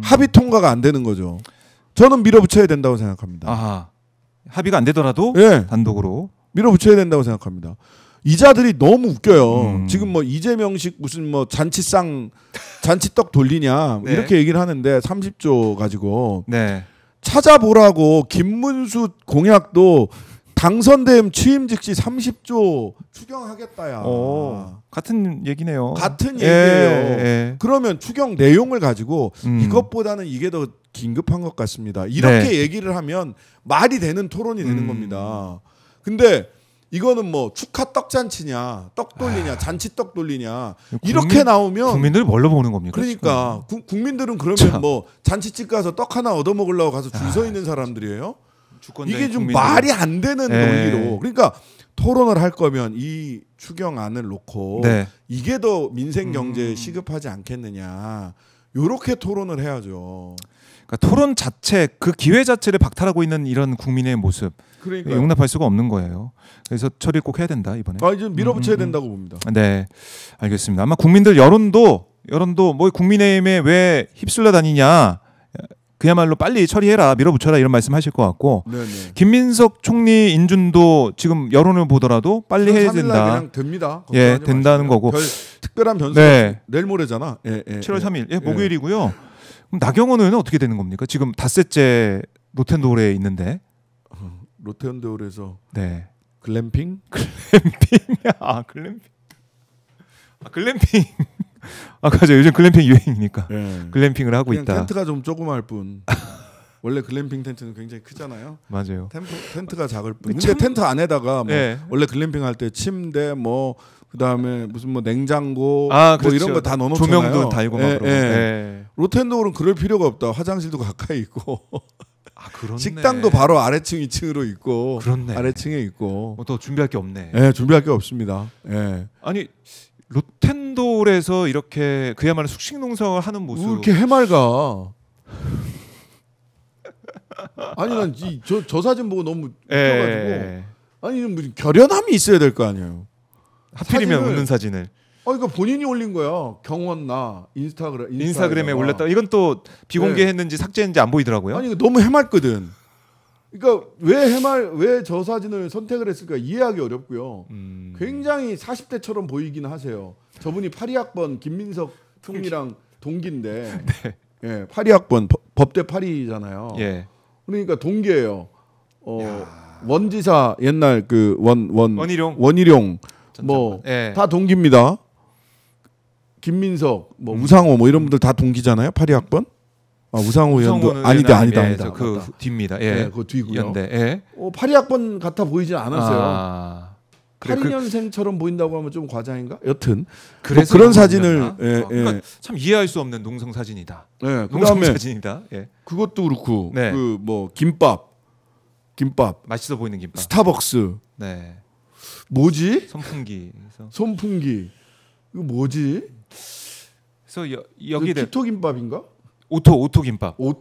합의 통과가 안 되는 거죠. 저는 밀어붙여야 된다고 생각합니다. 합의가 안 되더라도 단독으로 밀어붙여야 된다고 생각합니다. 이자들이 너무 웃겨요. 지금 뭐 이재명식 무슨 뭐 잔치떡 돌리냐 이렇게 얘기를 하는데 30조 가지고 찾아보라고 김문수 공약도 당선되면 취임 즉시 30조 추경하겠다야. 같은 얘기네요. 같은 얘기예요. 그러면 추경 내용을 가지고 이것보다는 이게 더 긴급한 것 같습니다. 이렇게 얘기를 하면 말이 되는 토론이 되는 겁니다. 근데 이거는 뭐 축하 떡잔치냐, 떡 돌리냐, 잔치떡 돌리냐 이렇게 나오면 국민들 뭘로 보는 겁니까? 그러니까 국민들은 그러면 뭐 잔치집 가서 떡 하나 얻어 먹으려고 가서 줄 서 있는 사람들이에요. 이게 좀 말이 안 되는 논리로. 그러니까 토론을 할 거면 이 추경안을 놓고 이게 더 민생 경제에 시급하지 않겠느냐. 요렇게 토론을 해야죠. 그러니까 토론 자체 그 기회 자체를 박탈하고 있는 이런 국민의 모습 그러니까 용납할 수가 없는 거예요. 그래서 처리 꼭 해야 된다 이번에. 이제 밀어붙여야 된다고 봅니다. 네, 알겠습니다. 아마 국민들 여론도 뭐 국민의힘에 왜 휩쓸려 다니냐. 그야말로 빨리 처리해라, 밀어붙여라 이런 말씀하실 것 같고 네네. 김민석 총리 인준도 지금 여론을 보더라도 빨리 해야 된다. 그냥 됩니다. 예, 된다는 마시고요. 거고. 별 특별한 변수. 네. 내일 모레잖아. 7월 3일, 목요일이고요. 그럼 나경원 의원은 어떻게 되는 겁니까? 지금 닷새째 로텐도어에 있는데. 로텐도어에서 네. 글램핑? 글램핑. 맞아. 요즘 글램핑 유행이니까. 네. 글램핑을 하고 그냥 있다. 텐트가 좀 조그마할 뿐. 원래 글램핑 텐트는 굉장히 크잖아요. 맞아요. 텐트가 작을 뿐. 근데 텐트 안에다가 뭐 원래 글램핑 할 때 침대 뭐 그다음에 무슨 뭐 냉장고 뭐 그렇죠. 이런 거 다 넣어놓잖아요. 조명도 달고 막 그러고. 로텐도어는 그럴 필요가 없다. 화장실도 가까이 있고. 그렇네. 식당도 바로 아래층 2층으로 있고. 그렇네. 아래층에 있고. 더 준비할 게 없네. 준비할 게 없습니다. 아니 로텐도어에서 이렇게 그야말로 숙식농성을 하는 모습. 왜 이렇게 해맑아? 아니 난 저 사진 보고 너무 웃겨가지고 아니 무슨 결연함이 있어야 될 거 아니에요. 하필이면 웃는 사진을. 그러니까 본인이 올린 거야. 경원나 인스타그램에 올렸다. 이건 또 비공개했는지 삭제했는지 안 보이더라고요. 아니 너무 해맑거든. 그러니까 왜 저 사진을 선택을 했을까 이해하기 어렵고요. 굉장히 40대처럼 보이긴 하세요. 저분이 82학번 김민석 총리랑 동기인데, 네. 82학번 법대 8위잖아요. 예. 그러니까 동기예요. 원지사 옛날 그 원희룡 뭐 다 동기입니다. 김민석, 뭐 우상호 뭐 이런 분들 다 동기잖아요. 82학번. 우상호 의원도 아니다. 그 뒤입니다. 그 뒤고요. 연대. 82학번 같아 보이진 않았어요. 82년생처럼 보인다고 하면 좀 과장인가? 여튼 그래서 그런 사진을 그러니까 참 이해할 수 없는 농성 사진이다. 농성 사진이다. 그것도 그렇고 그 뭐 김밥 맛있어 보이는 김밥. 스타벅스. 네. 뭐지? 선풍기. 이거 뭐지? 그래서 여기 키토 김밥인가? 오토 김밥. 밥이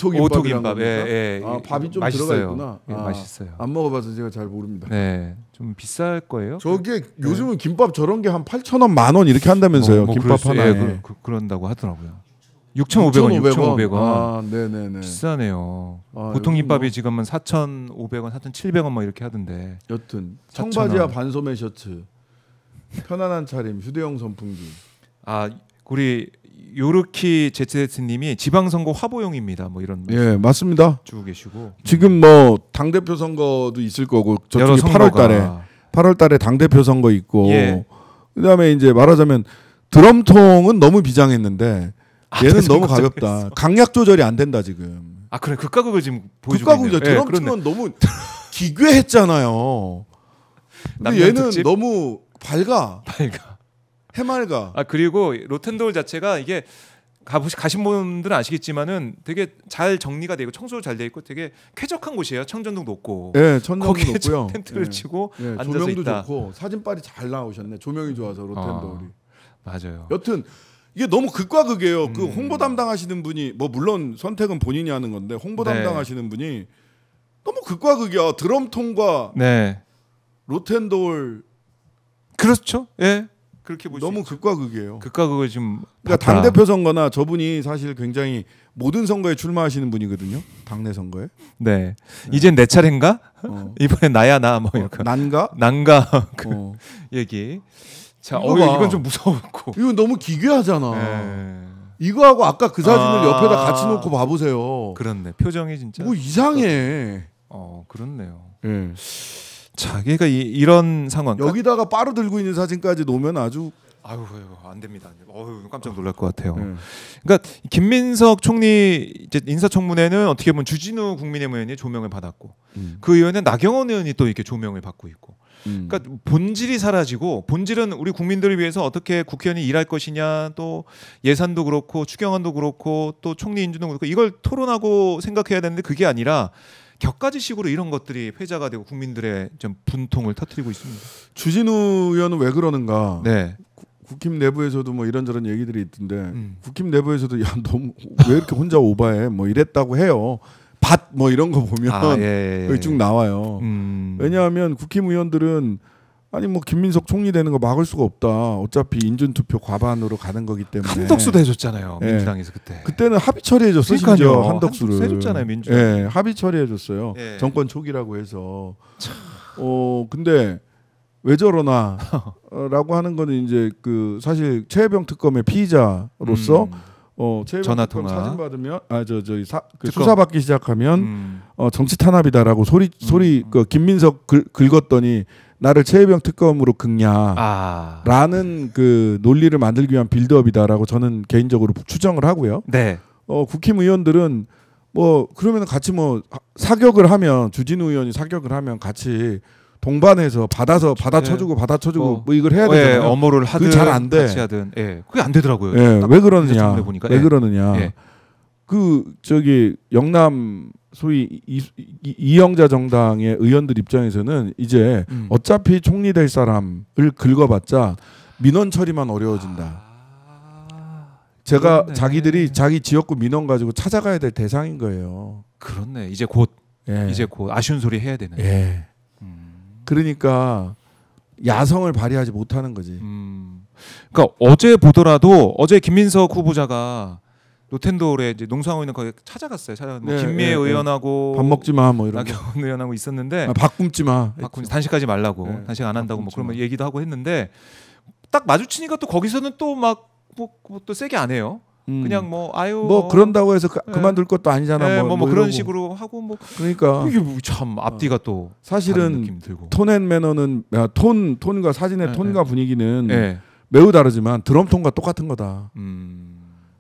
좀 맛있어요. 들어가 있구나. 맛있어요. 안 먹어봐서 제가 잘 모릅니다. 네, 좀 비쌀 거예요. 저게 요즘은 김밥 저런 게 한 8,000원, 10,000원 이렇게 한다면서요. 김밥 하나에. 그런다고 하더라고요. 6,500원. 네네네. 비싸네요. 보통 김밥이 지금은 4,500원, 4,700원 막 이렇게 하던데. 여튼 청바지와 반소매 셔츠, 편안한 차림, 휴대용 선풍기. 우리 요르키 제트님이 지방선거 화보용입니다. 뭐 이런. 맞습니다. 주고 계시고. 지금 뭐 당 대표 선거도 있을 거고 저쪽이 8월달에 당 대표 선거 있고. 그다음에 이제 말하자면 드럼통은 너무 비장했는데 얘는 너무 가볍다. 강약 조절이 안 된다 지금. 그래 극과 극을 지금 보여주고 있네요. 드럼통은 너무 기괴했잖아요. 근데 얘는 특집? 너무 밝아. 해맑아. 그리고 로텐도어 자체가 이게 가신 분들은 아시겠지만은 되게 잘 정리가 되고 청소도 잘 돼 있고 되게 쾌적한 곳이에요. 청전도 높고. 천정도 거기에 높고요. 텐트를 치고 앉아서 조명도 있다. 좋고 사진빨이 잘 나오셨네. 조명이 좋아서 로텐도어리. 맞아요. 여튼 이게 너무 극과 극이에요. 그 홍보 담당하시는 분이 뭐 물론 선택은 본인이 하는 건데 홍보 담당하시는 분이 너무 극과 극이야. 드럼통과 로텐도어. 그렇죠. 그렇게 너무 극과 극이에요. 극과 극을 지금 그러니까 당 대표 선거나 저분이 사실 굉장히 모든 선거에 출마하시는 분이거든요. 당내 선거에. 이젠 내 차례인가? 이번엔 나야 나 뭐 이렇게. 난가 그 얘기. 자, 이건 좀 무서웠고. 이거 너무 기괴하잖아. 이거하고 아까 그 사진을 옆에다 같이 놓고 봐보세요. 그렇네. 표정이 진짜. 뭐 이상해. 그렇네요. 자, 그러니까 이런 상황. 여기다가 빠루 들고 있는 사진까지 놓으면 아주 안 됩니다. 깜짝 놀랄 것 같아요. 그러니까 김민석 총리 이제 인사청문회는 어떻게 보면 주진우 국민의힘 의원이 조명을 받았고 그 의원은 나경원 의원이 또 이렇게 조명을 받고 있고. 그러니까 본질이 사라지고 본질은 우리 국민들을 위해서 어떻게 국회의원이 일할 것이냐 또 예산도 그렇고 추경안도 그렇고 또 총리 인준도 그렇고 이걸 토론하고 생각해야 되는데 그게 아니라 격가지식으로 이런 것들이 회자가 되고 국민들의 좀 분통을 터뜨리고 있습니다. 주진우 의원은 왜 그러는가? 국힘 내부에서도 뭐 이런저런 얘기들이 있던데 국힘 내부에서도 야 너무 왜 이렇게 혼자 오바해 뭐 이랬다고 해요. 밭 뭐 이런 거 보면 여기 쭉 나와요. 왜냐하면 국힘 의원들은 아니 뭐 김민석 총리 되는 거 막을 수가 없다. 어차피 인준투표 과반으로 가는 거기 때문에. 한덕수도 해줬잖아요. 민주당에서 그때는 합의 처리해줬어. 심지어 한덕수를 해줬잖아요. 민주당. 예, 합의 처리해줬어요. 예. 정권 초기라고 해서. 근데 왜 저러나 라고 하는 거는 이제 그 사실 최혜병 특검의 피의자로서 최혜병 전화 특검 통화. 사진 받으면 수사 받기 시작하면 정치 탄압이다라고 소리 그 김민석 긁었더니 나를 최혜병 특검으로 긁냐라는 그 논리를 만들기 위한 빌드업이다라고 저는 개인적으로 추정을 하고요. 네. 국힘 의원들은 뭐 그러면 같이 뭐 사격을 하면 주진우 의원이 사격을 하면 같이 동반해서 받아 쳐주고 뭐 이걸 해야 되잖아요. 업무를 하든 잘 안 돼. 같이 하든. 그게 안 되더라고요. 왜 그러느냐? 왜 그러느냐? 그 저기 영남 소위 이영자 정당의 의원들 입장에서는 이제 어차피 총리 될 사람을 긁어봤자 민원 처리만 어려워진다. 제가 자기들이 자기 지역구 민원 가지고 찾아가야 될 대상인 거예요. 그렇네. 이제 곧 아쉬운 소리 해야 되는. 그러니까 야성을 발휘하지 못하는 거지. 그러니까 어제 보더라도 어제 김민석 후보자가 노텐돌에 이제 농수하고 있는 거기 찾아갔어요. 김미애 의원하고 밥 먹지 마 뭐 이런 나경원 의원하고 있었는데 밥 굶지 마. 단식하지 말라고. 단식 안 한다고 뭐 그런 얘기도 하고 했는데 딱 마주치니까 또 거기서는 또 막 또 세게 안 해요. 그냥 뭐 그런다고 해서 그만둘 것도 아니잖아. 뭐 그런 식으로 하고 뭐 그러니까 이게 참 앞뒤가 또 사실은 톤앤 매너는 톤과 사진의 톤과 분위기는 매우 다르지만 드럼통과 똑같은 거다.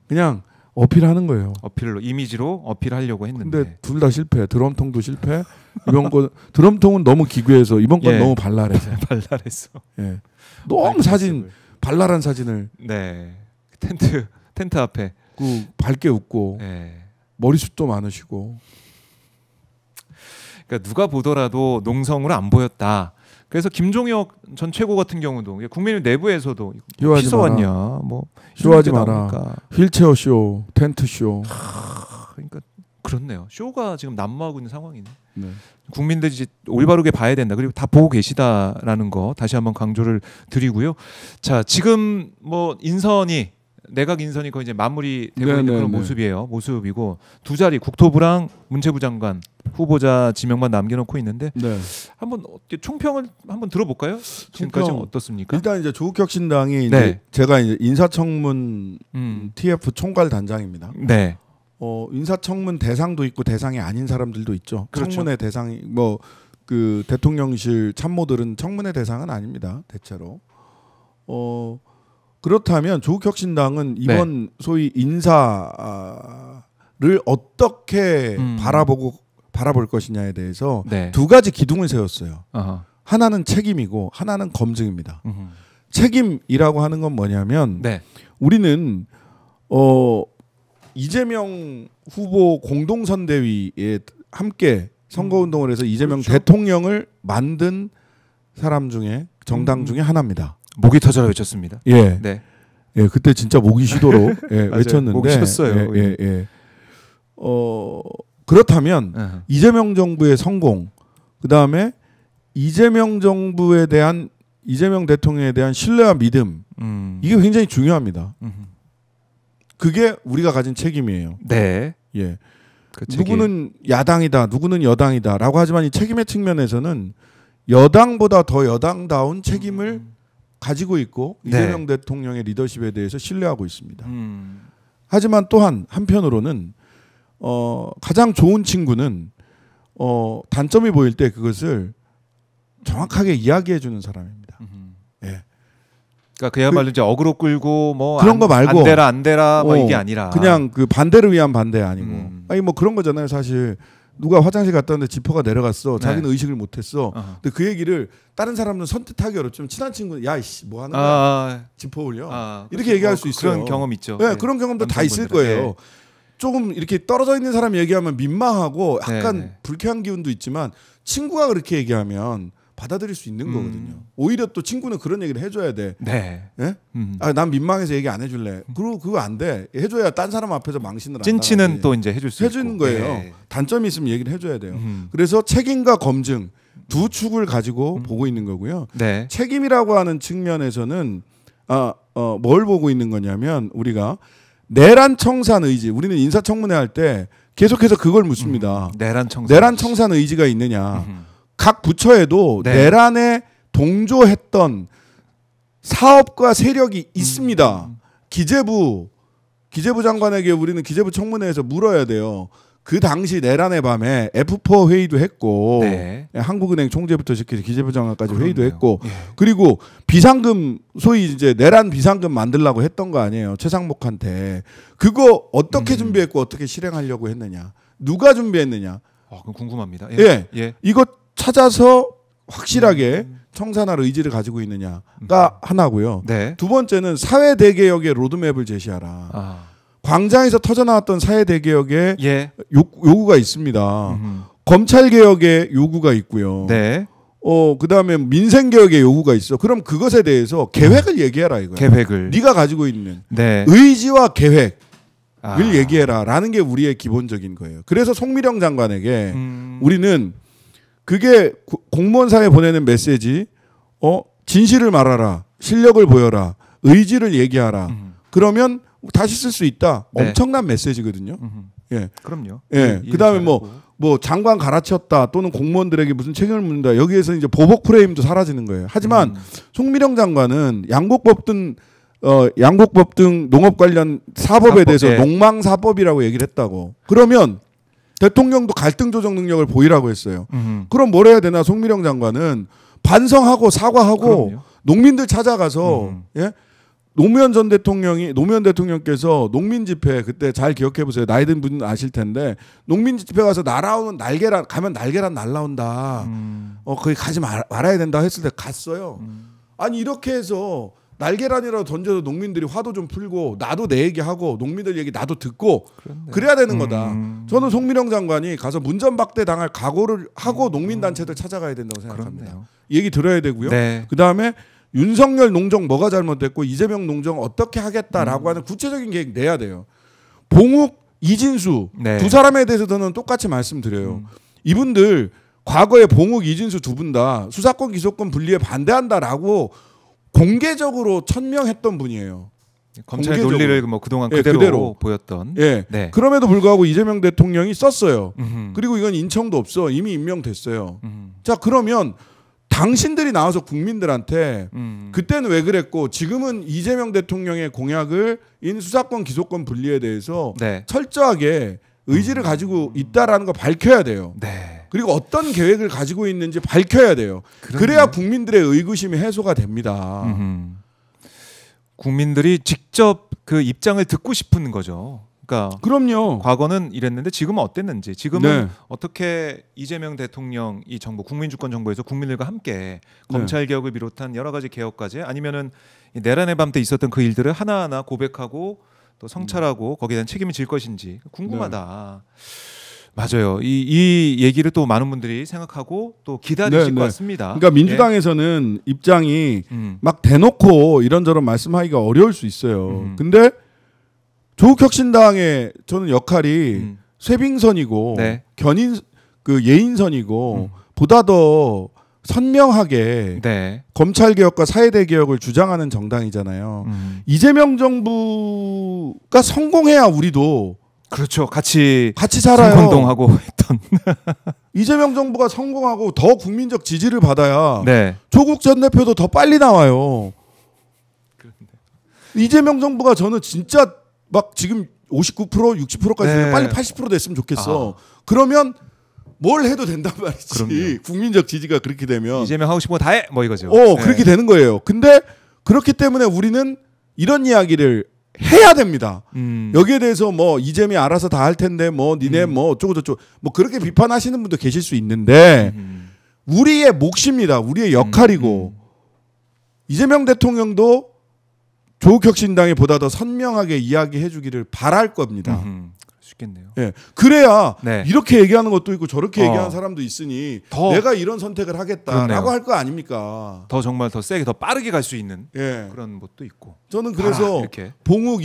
그냥 어필하는 거예요. 어필로 이미지로 어필하려고 했는데 근데 둘 다 실패. 드럼통도 실패. 이번 건 드럼통은 너무 기괴해서 이번 건 너무 발랄해서. 너무 사진 발랄한 사진을 텐트 앞에 밝게 웃고 머리숱도 많으시고. 그러니까 누가 보더라도 농성으로 안 보였다. 그래서 김종혁 전 최고 같은 경우도 국민의힘 내부에서도 쇼하지 마라. 쇼하지 마라. 휠체어 쇼, 텐트 쇼. 그러니까 그렇네요. 쇼가 지금 난무하고 있는 상황이네. 국민들이 이제 올바르게 봐야 된다. 그리고 다 보고 계시다라는 거 다시 한번 강조를 드리고요. 자, 지금 뭐 내각 인선이 거의 이제 마무리되고 있는 그런 모습이고 두 자리 국토부랑 문체부 장관 후보자 지명만 남겨놓고 있는데 한번 총평을 한번 들어볼까요? 지금까지 어떻습니까? 일단 이제 조국혁 신당이 이제 제가 이제 인사청문 TF 총괄 단장입니다. 인사청문 대상도 있고 대상이 아닌 사람들도 있죠. 청문회 대상이 그 대통령실 참모들은 청문회 대상은 아닙니다. 대체로. 그렇다면 조국혁 신당은 이번 소위 인사를 어떻게 바라볼 것이냐에 대해서 두 가지 기둥을 세웠어요. 하나는 책임이고 하나는 검증입니다. 책임이라고 하는 건 뭐냐면 우리는 이재명 후보 공동선대위에 함께 선거운동을 해서 이재명 대통령을 만든 사람 중에 정당 중에 하나입니다. 목이 터져라 외쳤습니다. 그때 진짜 목이 쉬도록 외쳤는데 목이 쉬었어요. 그렇다면 이재명 정부의 성공, 그 다음에 이재명 정부에 대한 이재명 대통령에 대한 신뢰와 믿음, 이게 굉장히 중요합니다. 그게 우리가 가진 책임이에요. 그 누구는 야당이다, 누구는 여당이다라고 하지만 이 책임의 측면에서는 여당보다 더 여당다운 책임을 가지고 있고 이재명 대통령의 리더십에 대해서 신뢰하고 있습니다. 하지만 또한 한편으로는 가장 좋은 친구는 단점이 보일 때 그것을 정확하게 이야기해 주는 사람입니다. 그러니까 그야말로 이제 어그로 끌고 뭐 그런 거 말고 안 되라 뭐 이게 아니라 그냥 그 반대를 위한 반대 아니고 아니 뭐 그런 거잖아요. 사실 누가 화장실 갔다 왔는데 지퍼가 내려갔어. 자기는 의식을 못했어. 근데 그 얘기를 다른 사람은 선뜻하기 어렵지만 친한 친구는 야이씨 뭐 하는 거야? 지퍼 올려. 이렇게 얘기할 수 있어요. 그런 경험 있죠. 그런 경험도 다 있을 거예요. 조금 이렇게 떨어져 있는 사람 얘기하면 민망하고 약간 불쾌한 기운도 있지만 친구가 그렇게 얘기하면 받아들일 수 있는 거거든요. 오히려 또 친구는 그런 얘기를 해줘야 돼. 네. 예? 난 민망해서 얘기 안 해줄래. 그리고 그거 안 돼. 해줘야 딴 사람 앞에서 망신을 안 찐치는 또 이제 해줄 수 해주는 있고. 거예요. 네. 단점이 있으면 얘기를 해줘야 돼요. 그래서 책임과 검증 두 축을 가지고 보고 있는 거고요. 네. 책임이라고 하는 측면에서는 뭘 보고 있는 거냐면 우리가 내란 청산 의지. 우리는 인사청문회 할 때 계속해서 그걸 묻습니다. 내란 청산 의지가 있느냐. 각 부처에도 네. 내란에 동조했던 사업과 세력이 있습니다. 기재부 장관에게 우리는 기재부 청문회에서 물어야 돼요. 그 당시 내란의 밤에 F4 회의도 했고 네. 한국은행 총재부터 시켜서 기재부 장관까지 그렇네요. 회의도 했고 예. 그리고 비상금 소위 이제 내란 비상금 만들라고 했던 거 아니에요. 최상목한테. 그거 어떻게 준비했고 어떻게 실행하려고 했느냐. 누가 준비했느냐. 그럼 궁금합니다. 예. 이거 찾아서 확실하게 청산할 의지를 가지고 있느냐가 하나고요. 네. 두 번째는 사회 대개혁의 로드맵을 제시하라. 광장에서 터져나왔던 사회 대개혁의 요구가 있습니다. 검찰 개혁의 요구가 있고요. 네. 그다음에 민생 개혁의 요구가 있어. 그럼 그것에 대해서 계획을 얘기해라 이거야. 계획을. 네가 가지고 있는 네. 의지와 계획을 얘기해라라는 게 우리의 기본적인 거예요. 그래서 송미령 장관에게 우리는 그게 공무원사에 보내는 메시지, 진실을 말하라, 실력을 보여라, 의지를 얘기하라. 그러면 다시 쓸 수 있다. 네. 엄청난 메시지거든요. 예. 그럼요. 예. 그다음에 뭐 장관 갈아치웠다 또는 공무원들에게 무슨 책임을 묻는다. 여기에서 이제 보복 프레임도 사라지는 거예요. 하지만 송미령 장관은 양곡법 등 농업 관련 사법에 대해서 농망사법이라고 얘기를 했다고. 그러면 대통령도 갈등 조정 능력을 보이라고 했어요. 그럼 뭘 해야 되나? 송미령 장관은 반성하고 사과하고 그럼요. 농민들 찾아가서 노무현 대통령께서 농민 집회 그때 잘 기억해 보세요. 나이 든 분 아실 텐데 농민 집회 가서 날아오는 날개란 가면 날개란 날라온다. 거기 가지 말아야 된다 했을 때 갔어요. 아니 이렇게 해서 날개란이라도 던져서 농민들이 화도 좀 풀고 나도 내 얘기하고 농민들 얘기 나도 듣고 그래야 되는 거다. 저는 송미령 장관이 가서 문전박대 당할 각오를 하고 농민단체들 찾아가야 된다고 생각합니다. 그렇네요. 얘기 들어야 되고요. 네. 그다음에 윤석열 농정 뭐가 잘못됐고 이재명 농정 어떻게 하겠다라고 하는 구체적인 계획 내야 돼요. 봉욱, 이진수 두 사람에 대해서 저는 똑같이 말씀드려요. 이분들 과거에 봉욱, 이진수 두 분 다 수사권 기소권 분리에 반대한다라고 공개적으로 천명했던 분이에요. 검찰의 논리를 뭐 그동안 그대로 보였던. 예. 네. 그럼에도 불구하고 이재명 대통령이 썼어요. 그리고 이건 인청도 없어. 이미 임명됐어요. 자 그러면 당신들이 나와서 국민들한테 그때는 왜 그랬고 지금은 이재명 대통령의 공약을 수사권 기소권 분리에 대해서 철저하게 의지를 가지고 있다라는 거 밝혀야 돼요. 네. 그리고 어떤 계획을 가지고 있는지 밝혀야 돼요. 그래야 국민들의 의구심이 해소가 됩니다. 국민들이 직접 그 입장을 듣고 싶은 거죠. 그러니까 그럼요. 과거는 이랬는데 지금은 어땠는지, 지금은 어떻게 이재명 대통령 이 정부 국민주권 정부에서 국민들과 함께 검찰 개혁을 비롯한 여러 가지 개혁까지 아니면은 내란의 밤 때 있었던 그 일들을 하나하나 고백하고 또 성찰하고 거기에 대한 책임을 질 것인지 궁금하다. 맞아요. 이 얘기를 또 많은 분들이 생각하고 또 기다리실 것 같습니다. 그러니까 민주당에서는 입장이 막 대놓고 이런저런 말씀하기가 어려울 수 있어요. 근데 조국혁신당의 저는 역할이 쇄빙선이고 예인선이고 보다 더 선명하게 검찰 개혁과 사회대 개혁을 주장하는 정당이잖아요. 이재명 정부가 성공해야 우리도 그렇죠. 같이 살아요. 선거운동하고 했던 이재명 정부가 성공하고 더 국민적 지지를 받아야 조국 전 대표도 더 빨리 나와요. 이재명 정부가 저는 진짜 막 지금 59% 60%까지 빨리 80% 됐으면 좋겠어. 그러면 뭘 해도 된단 말이지. 그럼요. 국민적 지지가 그렇게 되면 이재명 하고 싶은 거 다 해. 뭐 이거죠. 그렇게 되는 거예요. 근데 그렇기 때문에 우리는 이런 이야기를 해야 됩니다. 여기에 대해서 뭐 이재명이 알아서 다 할 텐데 뭐 니네 뭐 어쩌고 저쩌고 뭐 그렇게 비판하시는 분도 계실 수 있는데 우리의 몫입니다. 우리의 역할이고 이재명 대통령도 조국혁신당이 보다 더 선명하게 이야기해 주기를 바랄 겁니다. 수 있겠네요. 예, 그래야 네. 이렇게 얘기하는 것도 있고 저렇게 얘기하는 사람도 있으니 더 내가 이런 선택을 하겠다라고 할 거 아닙니까? 더 정말 더 세게 더 빠르게 갈 수 있는 예. 그런 것도 있고. 저는 그래서 이렇게. 봉욱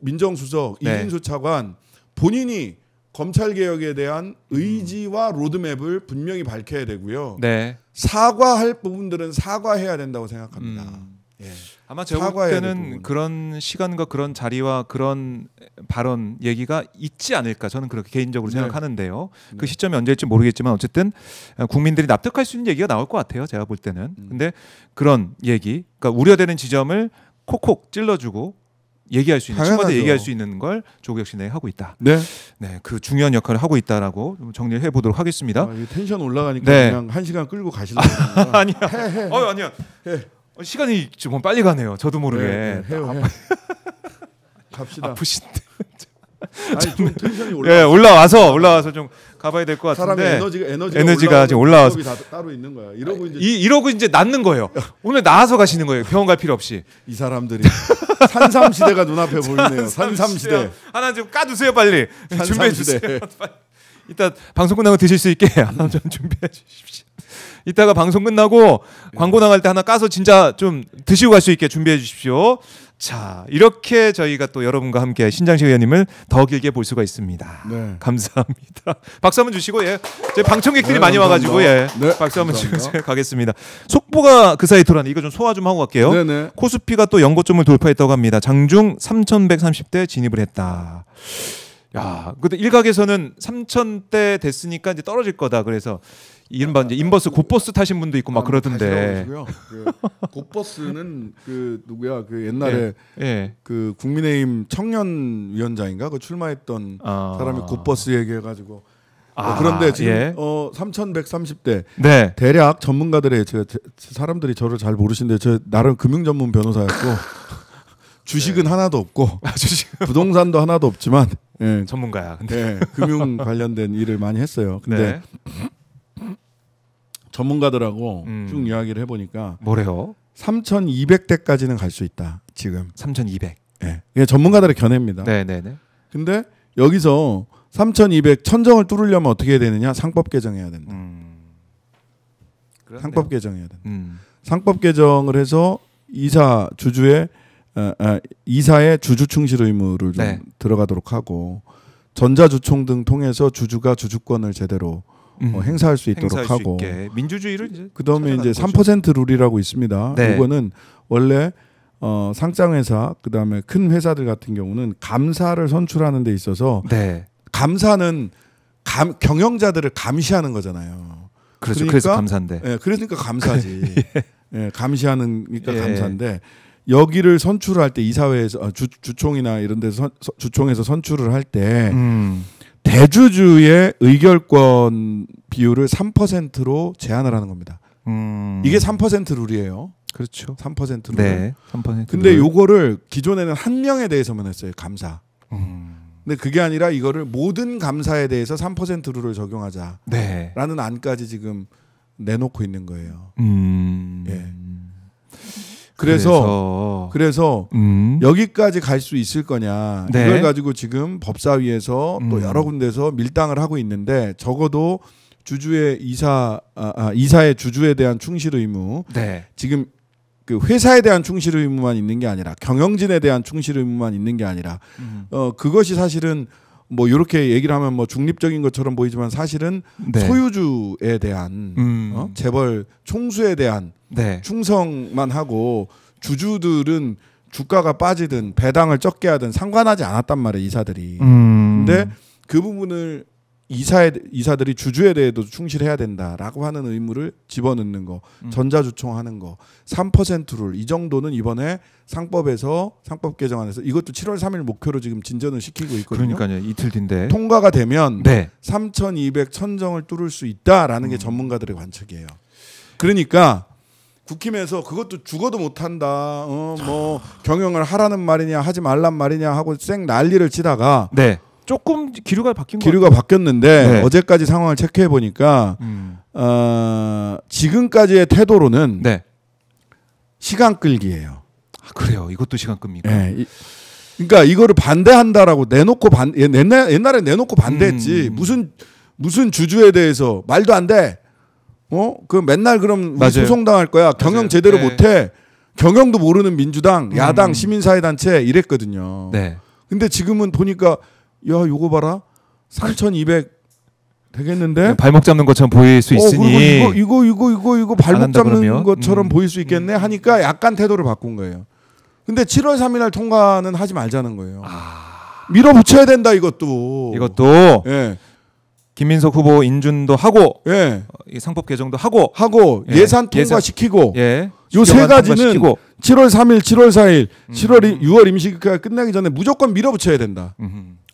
민정수석 네. 이진수 차관 본인이 검찰 개혁에 대한 의지와 로드맵을 분명히 밝혀야 되고요. 네. 사과할 부분들은 사과해야 된다고 생각합니다. 예. 아마 제가 볼 때는 그런 시간과 그런 자리와 그런 발언 얘기가 있지 않을까 저는 그렇게 개인적으로 생각하는데요. 그 시점이 언제일지 모르겠지만 어쨌든 국민들이 납득할 수 있는 얘기가 나올 것 같아요. 제가 볼 때는. 근데 그런 얘기, 그러니까 우려되는 지점을 콕콕 찔러주고 얘기할 수 있는, 친구한테 얘기할 수 있는 걸 조국혁신당이 하고 있다. 네, 네, 그 중요한 역할을 하고 있다라고 좀 정리를 해보도록 하겠습니다. 텐션 올라가니까 네. 그냥 1시간 끌고 가시려고. 아니야, 아니야. 시간이 좀 빨리 가네요. 저도 모르게. 해요. 갑시다. 아프신데. 아니, 좀 텐션이 올라와서 좀 가봐야 될 것 같은데. 사람의 에너지가 지금 올라와서 따로 있는 거야. 이러고 이제 낫는 거예요. 오늘 나와서 가시는 거예요. 병원 갈 필요 없이. 이 사람들이 산삼 시대가 눈앞에 보이네요. 산삼 시대. 하나 좀 까두세요 빨리. 준비해 주세요. 시대. 이따 방송 끝나고 드실 수 있게 하나 좀 준비해 주십시오. 이따가 방송 끝나고 광고 나갈 때 하나 까서 진짜 좀 드시고 갈 수 있게 준비해 주십시오. 자, 이렇게 저희가 또 여러분과 함께 신장식 의원님을 더 길게 볼 수가 있습니다. 네. 감사합니다. 박수 한번 주시고 저희 방청객들이 많이 와가지고 박수 한번 주고 가겠습니다. 속보가 그 사이 돌아네. 이거 좀 소화 좀 하고 갈게요. 네네. 코스피가 또 연고점을 돌파했다고 합니다. 장중 3,130대 진입을 했다. 야, 근데 일각에서는 3,000대 됐으니까 이제 떨어질 거다. 그래서 이른바 이제 인버스 곧버스 타신 분도 있고 막 그러던데. 곧버스는 그 누구야? 그 옛날에 그 국민의힘 청년위원장인가 그 출마했던 사람이 곧버스 얘기해가지고. 그런데 지금 3,130대. 네. 대략 전문가들의 사람들이 저를 잘 모르시는데 저 나름 금융 전문 변호사였고. 주식은 하나도 없고 부동산도 하나도 없지만 전문가야. 근데 금융 관련된 일을 많이 했어요. 근데 전문가들하고 쭉 이야기를 해보니까 뭐래요? 3,200대까지는 갈 수 있다. 지금 3,200. 이게 전문가들의 견해입니다. 네네네. 근데 여기서 3,200 천정을 뚫으려면 어떻게 해야 되느냐? 상법 개정해야 된다. 상법 개정해야 된다. 상법 개정을 해서 이사의 주주 충실 의무를 좀 들어가도록 하고 전자주총 등 통해서 주주가 주주권을 제대로 행사할 수 있도록 하고 민주주의를 이제 그다음에 이제 3% 룰이라고 있습니다. 이거는 원래 상장회사 그다음에 큰 회사들 같은 경우는 감사를 선출하는 데 있어서 감사는 경영자들을 감시하는 거잖아요. 그렇죠. 그래서 감사인데. 그러니까 감사지. 감시하니까 감사인데 여기를 선출할 때 이사회에서 주총이나 이런 데서 주총에서 선출을 할 때 대주주의 의결권 비율을 3%로 제한을 하는 겁니다. 이게 3% 룰이에요. 그렇죠. 3% 룰. 네. 3%. 근데 요거를 기존에는 한 명에 대해서만 했어요. 감사. 근데 그게 아니라 이거를 모든 감사에 대해서 3% 룰을 적용하자라는 안까지 지금 내놓고 있는 거예요. 그래서 여기까지 갈 수 있을 거냐 이걸 가지고 지금 법사위에서 또 여러 군데서 밀당을 하고 있는데 적어도 주주의 이사의 주주에 대한 충실 의무 지금 그 회사에 대한 충실 의무만 있는 게 아니라 경영진에 대한 충실 의무만 있는 게 아니라 그것이 사실은 뭐 이렇게 얘기를 하면 뭐 중립적인 것처럼 보이지만 사실은 소유주에 대한 재벌 총수에 대한 충성만 하고 주주들은 주가가 빠지든 배당을 적게 하든 상관하지 않았단 말이에요. 이사들이. 근데 그 부분을 이사들이 주주에 대해도 충실해야 된다라고 하는 의무를 집어넣는 거, 전자주총하는 거, 3%를 이 정도는 이번에 상법에서 상법 개정안에서 이것도 7월 3일 목표로 지금 진전을 시키고 있거든요. 그러니까요, 이틀 뒤인데 통과가 되면 3,200 천정을 뚫을 수 있다라는 게 전문가들의 관측이에요. 그러니까 국힘에서 그것도 죽어도 못한다, 뭐 경영을 하라는 말이냐 하지 말란 말이냐 하고 쌩 난리를 치다가. 조금 기류가 바뀌었는데 어제까지 상황을 체크해 보니까 지금까지의 태도로는 시간 끌기예요. 그래요. 이것도 시간 끕니까? 그러니까 이거를 반대한다라고 내놓고 옛날에 내놓고 반대했지. 무슨 주주에 대해서 말도 안 돼. 그 맨날 그럼 소송 당할 거야. 경영 맞아요. 제대로 못해. 경영도 모르는 민주당, 야당, 시민사회단체 이랬거든요. 네. 근데 지금은 보니까 야 요거 봐라 3,200 되겠는데 발목 잡는 것처럼 보일 수 있으니 이거 발목 잡는 그러면? 것처럼 보일 수 있겠네 하니까 약간 태도를 바꾼 거예요. 근데 7월 3일 날 통과는 하지 말자는 거예요. 밀어붙여야 된다 이것도. 예. 김민석 후보 인준도 하고 예. 이 상법 개정도 하고 예산 통과시키고 예. 요 세 가지는 통과시키고. 7월 3일, 7월 4일, 6월 임시국회가 끝나기 전에 무조건 밀어붙여야 된다.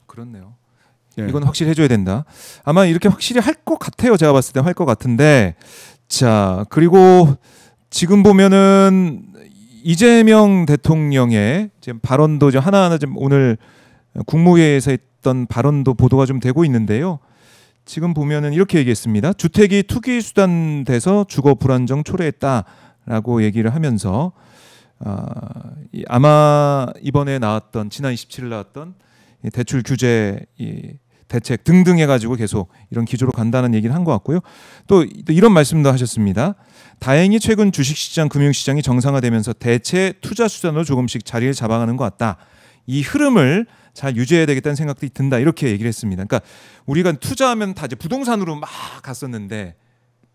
그렇네요. 예. 이건 확실히 해줘야 된다. 아마 이렇게 확실히 할 것 같아요. 제가 봤을 때 할 것 같은데 자 그리고 지금 보면은 이재명 대통령의 지금 발언도 좀 하나하나 좀 오늘 국무회의에서 했던 발언도 보도가 좀 되고 있는데요. 지금 보면은 이렇게 얘기했습니다. 주택이 투기 수단 돼서 주거 불안정 초래했다라고 얘기를 하면서 아마 이번에 나왔던 지난 27일 나왔던 대출 규제 대책 등등 해가지고 계속 이런 기조로 간다는 얘기를 한 것 같고요. 또 이런 말씀도 하셨습니다. 다행히 최근 주식시장, 금융시장이 정상화되면서 대체 투자 수단으로 조금씩 자리를 잡아가는 것 같다. 이 흐름을 잘 유지해야 되겠다는 생각이 든다. 이렇게 얘기를 했습니다. 그러니까 우리가 투자하면 다 이제 부동산으로 막 갔었는데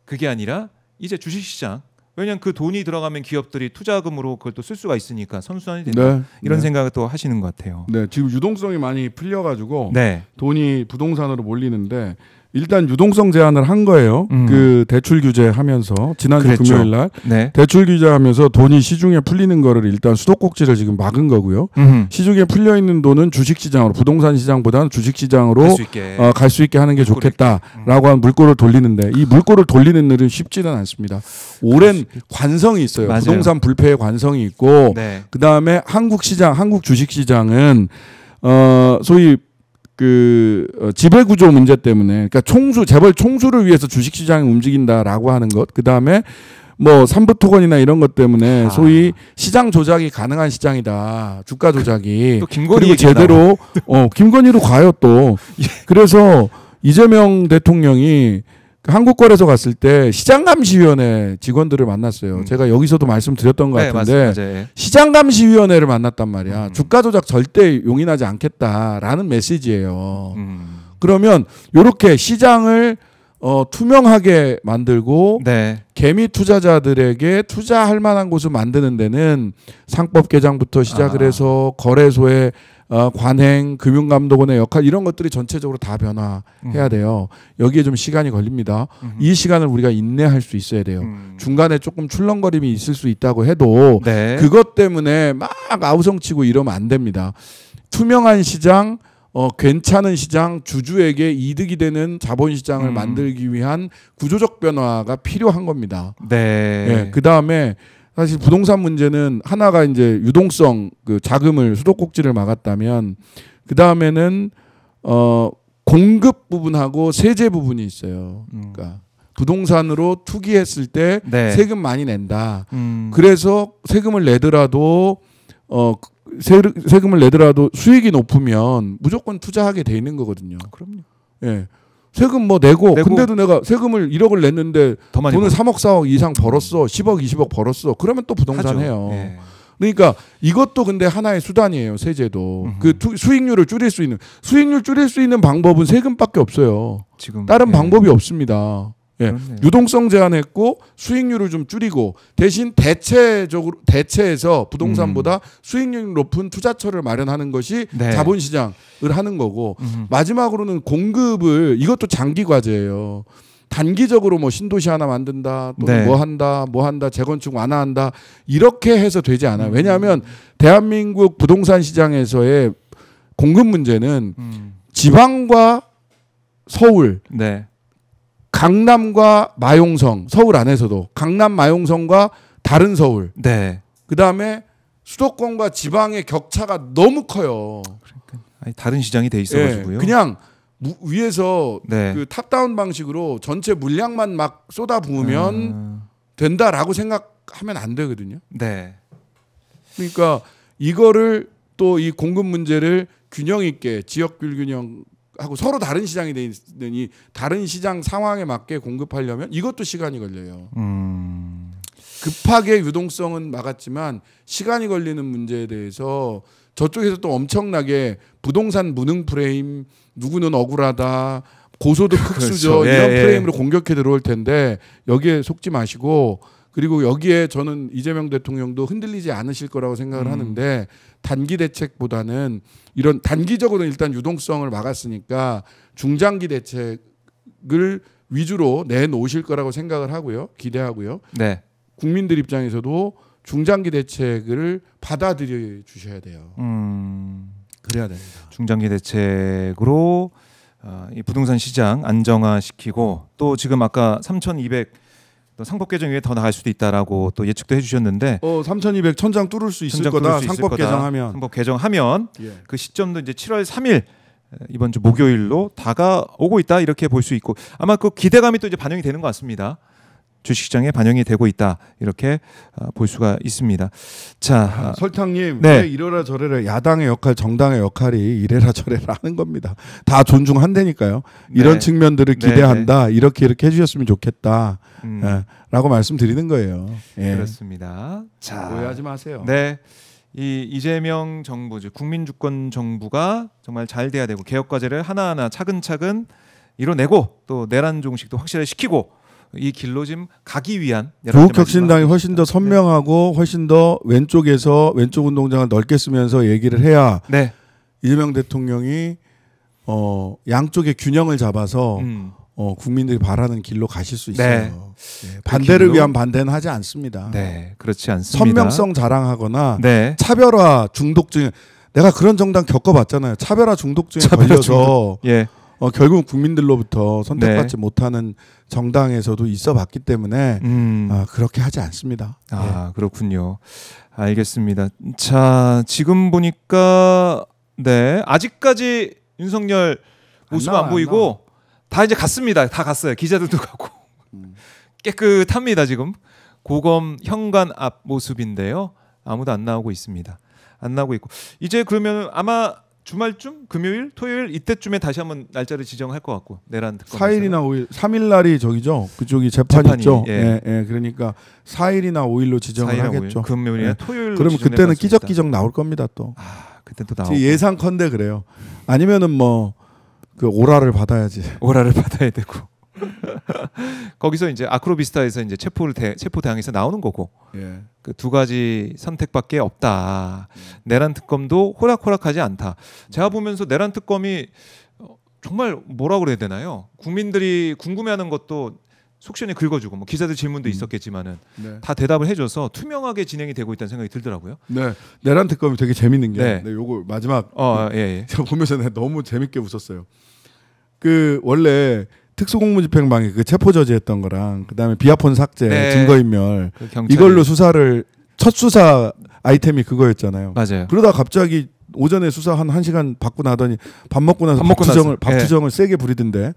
그게 아니라 이제 주식시장. 왜냐하면 그 돈이 들어가면 기업들이 투자금으로 그걸 또 쓸 수가 있으니까 선순환이 된다. 이런 생각을 또 하시는 것 같아요. 네, 지금 유동성이 많이 풀려가지고 네. 돈이 부동산으로 몰리는데 일단 유동성 제한을 한 거예요. 그 대출 규제하면서 지난주 금요일 날 네. 대출 규제하면서 돈이 시중에 풀리는 거를 일단 수도꼭지를 지금 막은 거고요. 시중에 풀려 있는 돈은 주식시장으로 부동산 시장보다는 주식시장으로 갈 수 있게 하는 게 좋겠다라고 한 물꼬를 돌리는데 이 물꼬를 돌리는 일은 쉽지는 않습니다. 오랜 관성이 있어요. 맞아요. 부동산 불패의 관성이 있고 네. 그 다음에 한국 주식시장은 소위 지배구조 문제 때문에 그러니까 재벌 총수를 위해서 주식시장이 움직인다라고 하는 것, 그 다음에 뭐 삼부토건이나 이런 것 때문에 소위 시장 조작이 가능한 시장이다, 주가 조작이. 또 김건희 그리고 제대로 김건희로 가요 또. 그래서 이재명 대통령이 한국거래소 갔을 때 시장감시위원회 직원들을 만났어요. 제가 여기서도 말씀드렸던 것 같은데 맞아요. 시장감시위원회를 만났단 말이야. 주가 조작 절대 용인하지 않겠다라는 메시지예요. 그러면 이렇게 시장을 투명하게 만들고 개미 투자자들에게 투자할 만한 곳을 만드는 데는 상법 개정부터 시작을 해서 거래소의 관행, 금융감독원의 역할 이런 것들이 전체적으로 다 변화해야 돼요. 여기에 좀 시간이 걸립니다. 이 시간을 우리가 인내할 수 있어야 돼요. 중간에 조금 출렁거림이 있을 수 있다고 해도 그것 때문에 막 아우성치고 이러면 안 됩니다. 투명한 시장, 괜찮은 시장, 주주에게 이득이 되는 자본시장을 만들기 위한 구조적 변화가 필요한 겁니다. 네, 그 다음에 사실 부동산 문제는 하나가 이제 유동성 그 자금을 수도꼭지를 막았다면 그 다음에는 공급 부분하고 세제 부분이 있어요. 그러니까 부동산으로 투기했을 때 세금 많이 낸다. 그래서 세금을 내더라도 수익이 높으면 무조건 투자하게 돼 있는 거거든요. 그럼요. 예. 세금 뭐 내고 근데도 내가 세금을 1억을 냈는데 돈을 3억 4억 이상 벌었어. 10억 20억 벌었어. 그러면 또 부동산 해요. 그러니까 이것도 근데 하나의 수단이에요. 세제도. 수익률을 줄일 수 있는 방법은 세금밖에 없어요. 지금 다른 방법이 없습니다. 유동성 제한했고 수익률을 좀 줄이고 대신 대체해서 부동산보다 수익률 높은 투자처를 마련하는 것이 자본시장을 하는 거고 마지막으로는 공급을 이것도 장기 과제예요. 단기적으로 뭐 신도시 하나 만든다 또는 뭐 한다 재건축 완화한다 이렇게 해서 되지 않아요. 왜냐하면 대한민국 부동산 시장에서의 공급 문제는 지방과 서울 강남과 마용성, 서울 안에서도 강남 마용성과 다른 서울. 그 다음에 수도권과 지방의 격차가 너무 커요. 아니, 다른 시장이 돼 있어가지고요. 그냥 위에서 그 탑다운 방식으로 전체 물량만 막 쏟아 부으면 된다라고 생각하면 안 되거든요. 그러니까 이거를 또 이 공급 문제를 균형 있게 지역 불균형하고 서로 다른 시장이 돼 있으니 다른 시장 상황에 맞게 공급하려면 이것도 시간이 걸려요. 급하게 유동성은 막았지만 시간이 걸리는 문제에 대해서 저쪽에서 또 엄청나게 부동산 무능 프레임, 누구는 억울하다, 고소득 흑수저 그렇죠. 이런 프레임으로 공격해 들어올 텐데 여기에 속지 마시고, 그리고 여기에 저는 이재명 대통령도 흔들리지 않으실 거라고 생각을 하는데 단기 대책보다는 이런 단기적으로 일단 유동성을 막았으니까 중장기 대책을 위주로 내놓으실 거라고 생각을 하고요. 기대하고요. 네. 국민들 입장에서도 중장기 대책을 받아들여 주셔야 돼요. 그래야 됩니다. 중장기 대책으로 이 부동산 시장 안정화시키고 또 지금 아까 3,200 상법 개정 위에 더 나갈 수도 있다라고 또 예측도 해주셨는데 3,200 천장 뚫을 수 있을 거다. 상법 개정하면. 상법 개정하면 예. 그 시점도 이제 7월 3일 이번 주 목요일로 다가오고 있다 이렇게 볼 수 있고 아마 그 기대감이 또 이제 반영이 되는 것 같습니다. 주식시장에 반영이 되고 있다 이렇게 볼 수가 있습니다. 자, 설탕님, 네. 왜 이래라 저래라 야당의 역할, 정당의 역할이 이래라 저래라 하는 겁니다. 다 존중한다니까요. 이런 네. 측면들을 기대한다. 이렇게 해주셨으면 좋겠다. 라고 말씀드리는 거예요. 예. 그렇습니다. 자, 오해하지 마세요. 네, 이 이재명 정부, 즉 국민주권 정부가 정말 잘 돼야 되고 개혁 과제를 하나하나 차근차근 이뤄내고 또 내란 종식도 확실히 시키고 이 길로 지금 가기 위한 조국혁신당이 훨씬 더 선명하고 훨씬 더 왼쪽에서 왼쪽 운동장을 넓게 쓰면서 얘기를 해야 네. 이재명 대통령이 양쪽의 균형을 잡아서 국민들이 바라는 길로 가실 수 있어요. 네. 네. 반대를 위한 반대는 하지 않습니다. 네, 그렇지 않습니다. 선명성 자랑하거나 네. 차별화 중독증, 내가 그런 정당 겪어봤잖아요. 차별화 중독증에 걸려서 예. 결국 국민들로부터 선택받지 못하는 정당에서도 있어봤기 때문에 그렇게 하지 않습니다. 아, 그렇군요. 알겠습니다. 자, 지금 보니까 네, 아직까지 윤석열 모습 안 보이고 다 이제 갔습니다. 다 갔어요. 기자들도 가고 깨끗합니다. 지금 고검 현관 앞 모습인데요. 아무도 안 나오고 있습니다. 안 나오고 있고 이제 그러면 아마 주말쯤 금요일, 토요일 이때쯤에 다시 한번 날짜를 지정할 것 같고 내란 특검 4일이나 5일, 3일 날이 저기죠. 그쪽이 재판이 있죠. 예. 예, 그러니까 4일이나 5일로 지정을 4일이나 하겠죠. 5일, 금요일이나 예. 토요일로 그러면 그때는 끼적끼적 나올 겁니다 또. 그때 또 나오고. 예상컨대 그래요. 아니면은 뭐 그 오라를 받아야지. 오라를 받아야 되고. 거기서 이제 아크로비스타에서 이제 체포 대항에서 나오는 거고. 예. 그 두 가지 선택밖에 없다. 내란 특검도 호락호락하지 않다. 제가 보면서 내란 특검이 정말 뭐라 그래야 되나요? 국민들이 궁금해하는 것도 속 시원히 긁어주고 뭐 기자들 질문도 있었겠지만은 네. 다 대답을 해줘서 투명하게 진행이 되고 있다는 생각이 들더라고요. 네, 내란 특검이 되게 재밌는 게, 네. 네, 요거 마지막 예. 제가 보면서 내가 너무 재밌게 웃었어요. 그 원래 특수공무집행방해 그 체포 저지했던 거랑 그다음에 비아폰 삭제, 네. 증거인멸 그 경찰이- 이걸로 수사를 첫 수사 아이템이 그거였잖아요. 맞아요. 그러다 갑자기 오전에 수사 한 1시간 받고 나더니 밥 먹고 나서 밥 먹고 밥투정을 세게 부리던데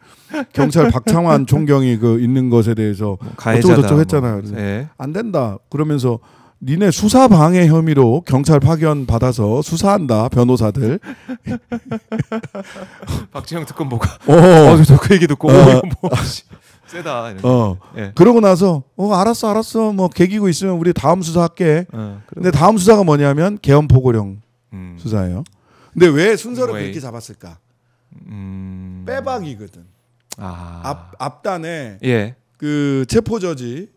경찰 박창환 총경이 그 있는 것에 대해서 가해자다, 어쩌고 저쩌고 했잖아요. 뭐. 예. 안 된다. 그러면서 니네 수사 방해 혐의로 경찰 파견 받아서 수사한다 변호사들. 박지영 특검 보고 저 그 얘기 듣고 이거 뭐 세다. 예. 그러고 나서 알았어 뭐 개기고 있으면 우리 다음 수사할게. 근데 다음 수사가 뭐냐면 계엄 포고령 수사예요. 근데 왜 순서를 그렇게 잡았을까? 빼박이거든. 앞단에 예. 그 체포 저지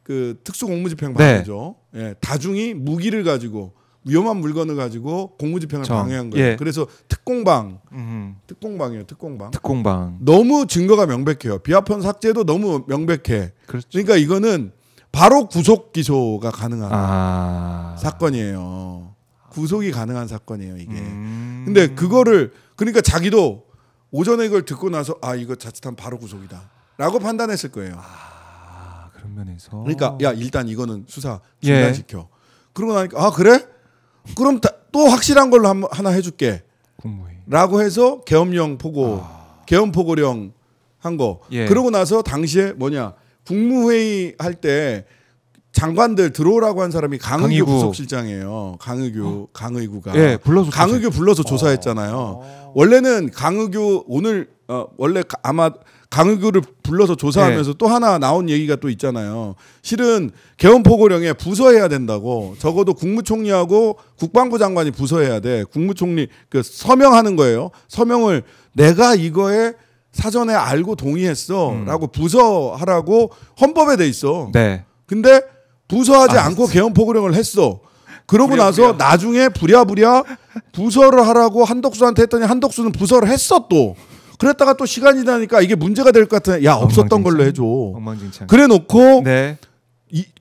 그 특수공무집행 방해죠. 네. 예, 다중이 무기를 가지고 위험한 물건을 가지고 공무집행을 방해한 거예요. 예. 그래서 특공방이에요. 특공방. 너무 증거가 명백해요. 비아폰 삭제도 너무 명백해. 그렇죠. 그러니까 이거는 바로 구속 기소가 가능한 사건이에요. 구속이 가능한 사건이에요, 이게. 근데 그거를 그러니까 자기도 오전에 이걸 듣고 나서 이거 자칫하면 바로 구속이다라고 판단했을 거예요. 그런 면에서. 그러니까 야 일단 이거는 수사 중단시켜. 예. 그러고 나니까 그래? 그럼 또 확실한 걸로 하나 해줄게. 라고 해서 계엄령 포고, 계엄 포고령 한 거. 예. 그러고 나서 당시에 국무회의 할 때 장관들 들어오라고 한 사람이 강의구 강의구. 부속실장이에요. 강의구가. 예, 불러서 강의구 불러서 조사했잖아요. 원래는 강의구 오늘 원래 아마 강의구를 불러서 조사하면서 또 하나 나온 얘기가 또 있잖아요. 실은 개헌포고령에 부서해야 된다고. 적어도 국무총리하고 국방부 장관이 부서해야 돼. 국무총리 그 서명하는 거예요. 서명을 내가 이거에 사전에 알고 동의했어라고 부서하라고 헌법에 돼 있어. 네. 근데 부서하지 않고 개헌포고령을 했어. 그러고 나서 나중에 부랴부랴 부서를 하라고 한덕수한테 했더니 한덕수는 부서를 했어 또. 그랬다가 또 시간이 지나니까 이게 문제가 될 것 같아. 야 없었던 걸로 해줘. 엉망진창. 그래놓고 네.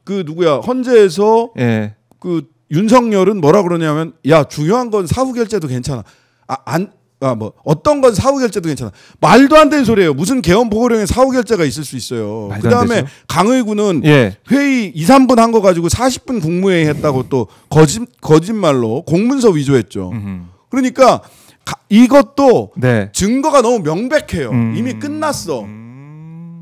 그 누구야 헌재에서 예. 그 윤석열은 뭐라 그러냐면 야 중요한 건 사후 결재도 괜찮아. 뭐 어떤 건 사후 결재도 괜찮아. 말도 안 되는 소리예요. 무슨 개헌 보고령에 사후 결재가 있을 수 있어요. 그다음에 강의구는 회의 2, 3분 한 거 가지고 40분 국무회의 했다고 또 거짓말로 공문서 위조했죠. 그러니까 이것도 네. 증거가 너무 명백해요. 이미 끝났어.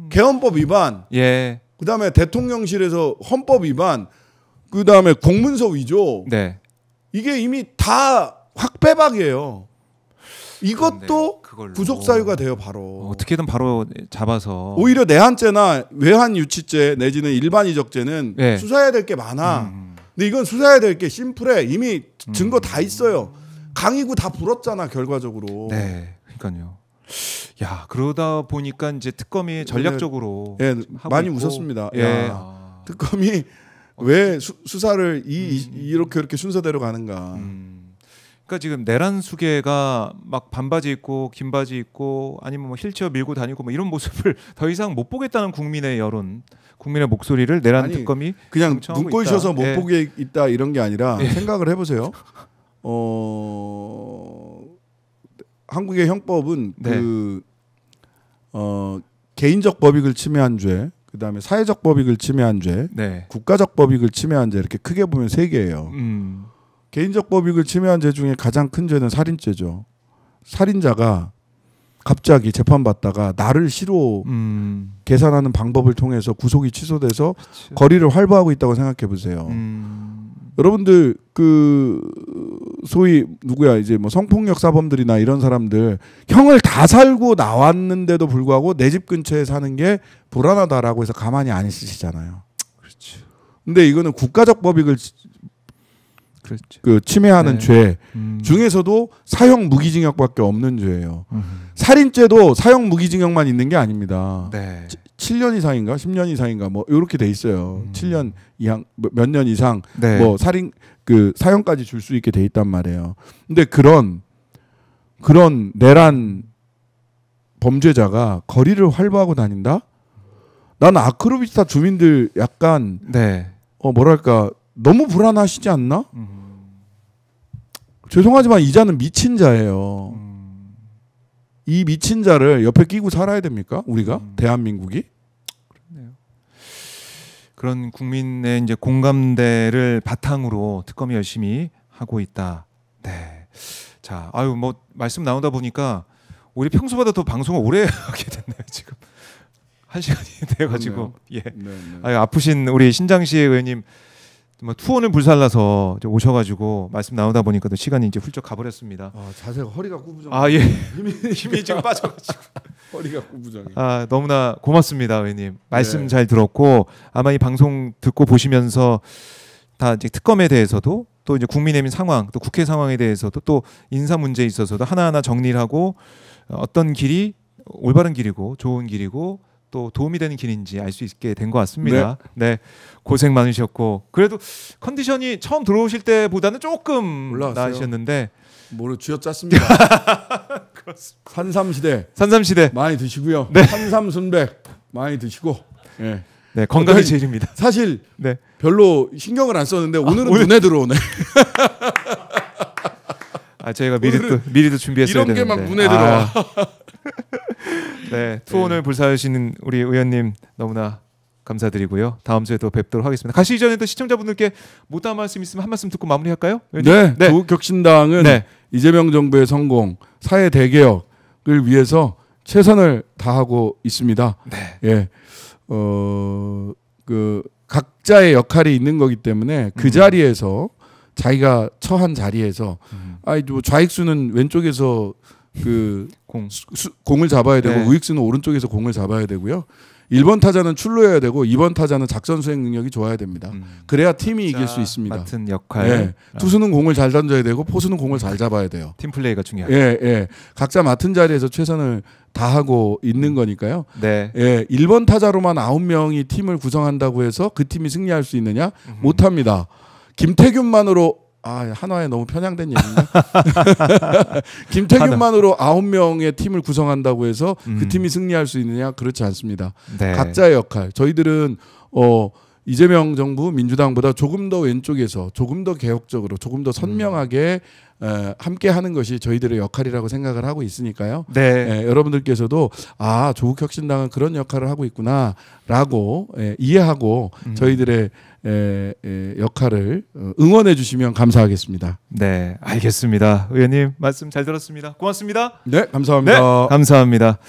개헌법 위반. 예. 그다음에 대통령실에서 헌법 위반. 그다음에 공문서 위조. 네. 이게 이미 다 확배박이에요. 이것도 구속 사유가 돼요, 바로. 어떻게든 바로 잡아서. 오히려 내한죄나 외환 유치죄 내지는 일반 이적죄는 수사해야 될 게 많아. 근데 이건 수사해야 될 게 심플해. 이미 증거 다 있어요. 강의구 다 불었잖아, 결과적으로. 네, 그러니까요. 야, 그러다 보니까 이제 특검이 전략적으로 하고 많이 있고. 웃었습니다. 예. 야, 특검이 왜 수사를 이렇게 순서대로 가는가. 그러니까 지금 내란 수계가 막 반바지 입고 긴 바지 입고 아니면 뭐 휠체어 밀고 다니고 뭐 이런 모습을 더 이상 못 보겠다는 국민의 여론, 국민의 목소리를 내란 특검이 그냥 눈꼴 쉬어서 못 보게 있다 이런 게 아니라 생각을 해보세요. 한국의 형법은 개인적 법익을 침해한 죄, 그다음에 사회적 법익을 침해한 죄, 국가적 법익을 침해한 죄 이렇게 크게 보면 3개예요. 개인적 법익을 침해한 죄 중에 가장 큰 죄는 살인죄죠. 살인자가 갑자기 재판받다가 나를 시로 계산하는 방법을 통해서 구속이 취소돼서 그쵸. 거리를 활보하고 있다고 생각해 보세요. 여러분들 그 소위 누구야 이제 뭐 성폭력 사범들이나 이런 사람들 형을 다 살고 나왔는데도 불구하고 내 집 근처에 사는 게 불안하다라고 해서 가만히 안 있으시잖아요. 그렇죠. 근데 이거는 국가적 법익을 그 침해하는 죄 중에서도 사형 무기징역밖에 없는 죄예요. 살인죄도 사형 무기징역만 있는 게 아닙니다. 7년 이상인가 10년 이상인가 뭐 이렇게 돼 있어요. 7년 이상 몇 년 이상 뭐 살인 그 사형까지 줄 수 있게 돼 있단 말이에요. 근데 그런 내란 범죄자가 거리를 활보하고 다닌다? 나는 아크로비스타 주민들 약간 뭐랄까 너무 불안하시지 않나? 죄송하지만 이자는 미친 자예요. 이 미친 자를 옆에 끼고 살아야 됩니까? 우리가 대한민국이? 그렇네요. 그런 국민의 이제 공감대를 바탕으로 특검이 열심히 하고 있다. 네. 자, 아유 뭐 말씀 나오다 보니까 오히려 평소보다 더 방송을 오래 하게 됐네요 지금. 1시간이 돼가지고 아유, 아프신 우리 신장시 의원님. 뭐 투혼을 불살라서 오셔가지고 말씀 나오다 보니까 또 시간이 이제 훌쩍 가버렸습니다. 자세가 허리가 구부정. 힘이 지금 빠져가지고 허리가 구부정해. 너무나 고맙습니다, 의원님. 말씀 잘 들었고 아마 이 방송 듣고 보시면서 다 이제 특검에 대해서도 또 이제 국민의힘 상황, 또 국회 상황에 대해서도 또 인사 문제에 있어서도 하나하나 정리를 하고 어떤 길이 올바른 길이고 좋은 길이고. 또 도움이 되는 길인지 알 수 있게 된 것 같습니다. 네, 고생 많으셨고 그래도 컨디션이 처음 들어오실 때보다는 조금 나으셨는데 뭐를 쥐어짰습니다. 산삼시대 많이 드시고요. 산삼순백 많이 드시고 건강이 제일입니다. 사실 별로 신경을 안 썼는데 오늘은 눈에 들어오네. 저희가 미리도 준비했어야 이런 되는데 게 막 눈에 들어와. 투혼을 불사하시는 우리 의원님 너무나 감사드리고요. 다음 주에 또 뵙도록 하겠습니다. 가시기 전에 또 시청자분들께 못한 말씀 있으면 한 말씀 듣고 마무리할까요? 조국혁신당은 이재명 정부의 성공, 사회 대개혁을 위해서 최선을 다하고 있습니다. 각자의 역할이 있는 거기 때문에 그 자리에서 자기가 처한 자리에서 뭐 좌익수는 왼쪽에서 그 공을 잡아야 되고 네. 우익수는 오른쪽에서 공을 잡아야 되고요. 1번 타자는 출루해야 되고 2번 타자는 작전 수행 능력이 좋아야 됩니다. 그래야 팀이 이길 수 있습니다. 맡은 역할. 네. 투수는 공을 잘 던져야 되고 포수는 공을 잘 잡아야 돼요. 팀 플레이가 중요하죠. 예, 예. 각자 맡은 자리에서 최선을 다하고 있는 거니까요. 네. 예, 1번 타자로만 9명이 팀을 구성한다고 해서 그 팀이 승리할 수 있느냐? 못 합니다. 김태균만으로 한화에 너무 편향된 얘기인가? 김태균만으로 9명의 팀을 구성한다고 해서 그 팀이 승리할 수 있느냐? 그렇지 않습니다. 네. 각자의 역할. 저희들은 이재명 정부 민주당보다 조금 더 왼쪽에서 조금 더 개혁적으로 조금 더 선명하게 함께 하는 것이 저희들의 역할이라고 생각을 하고 있으니까요. 네. 여러분들께서도 조국혁신당은 그런 역할을 하고 있구나라고 이해하고 저희들의 역할을 응원해 주시면 감사하겠습니다. 네, 알겠습니다. 의원님 말씀 잘 들었습니다. 고맙습니다. 네, 감사합니다. 네, 감사합니다.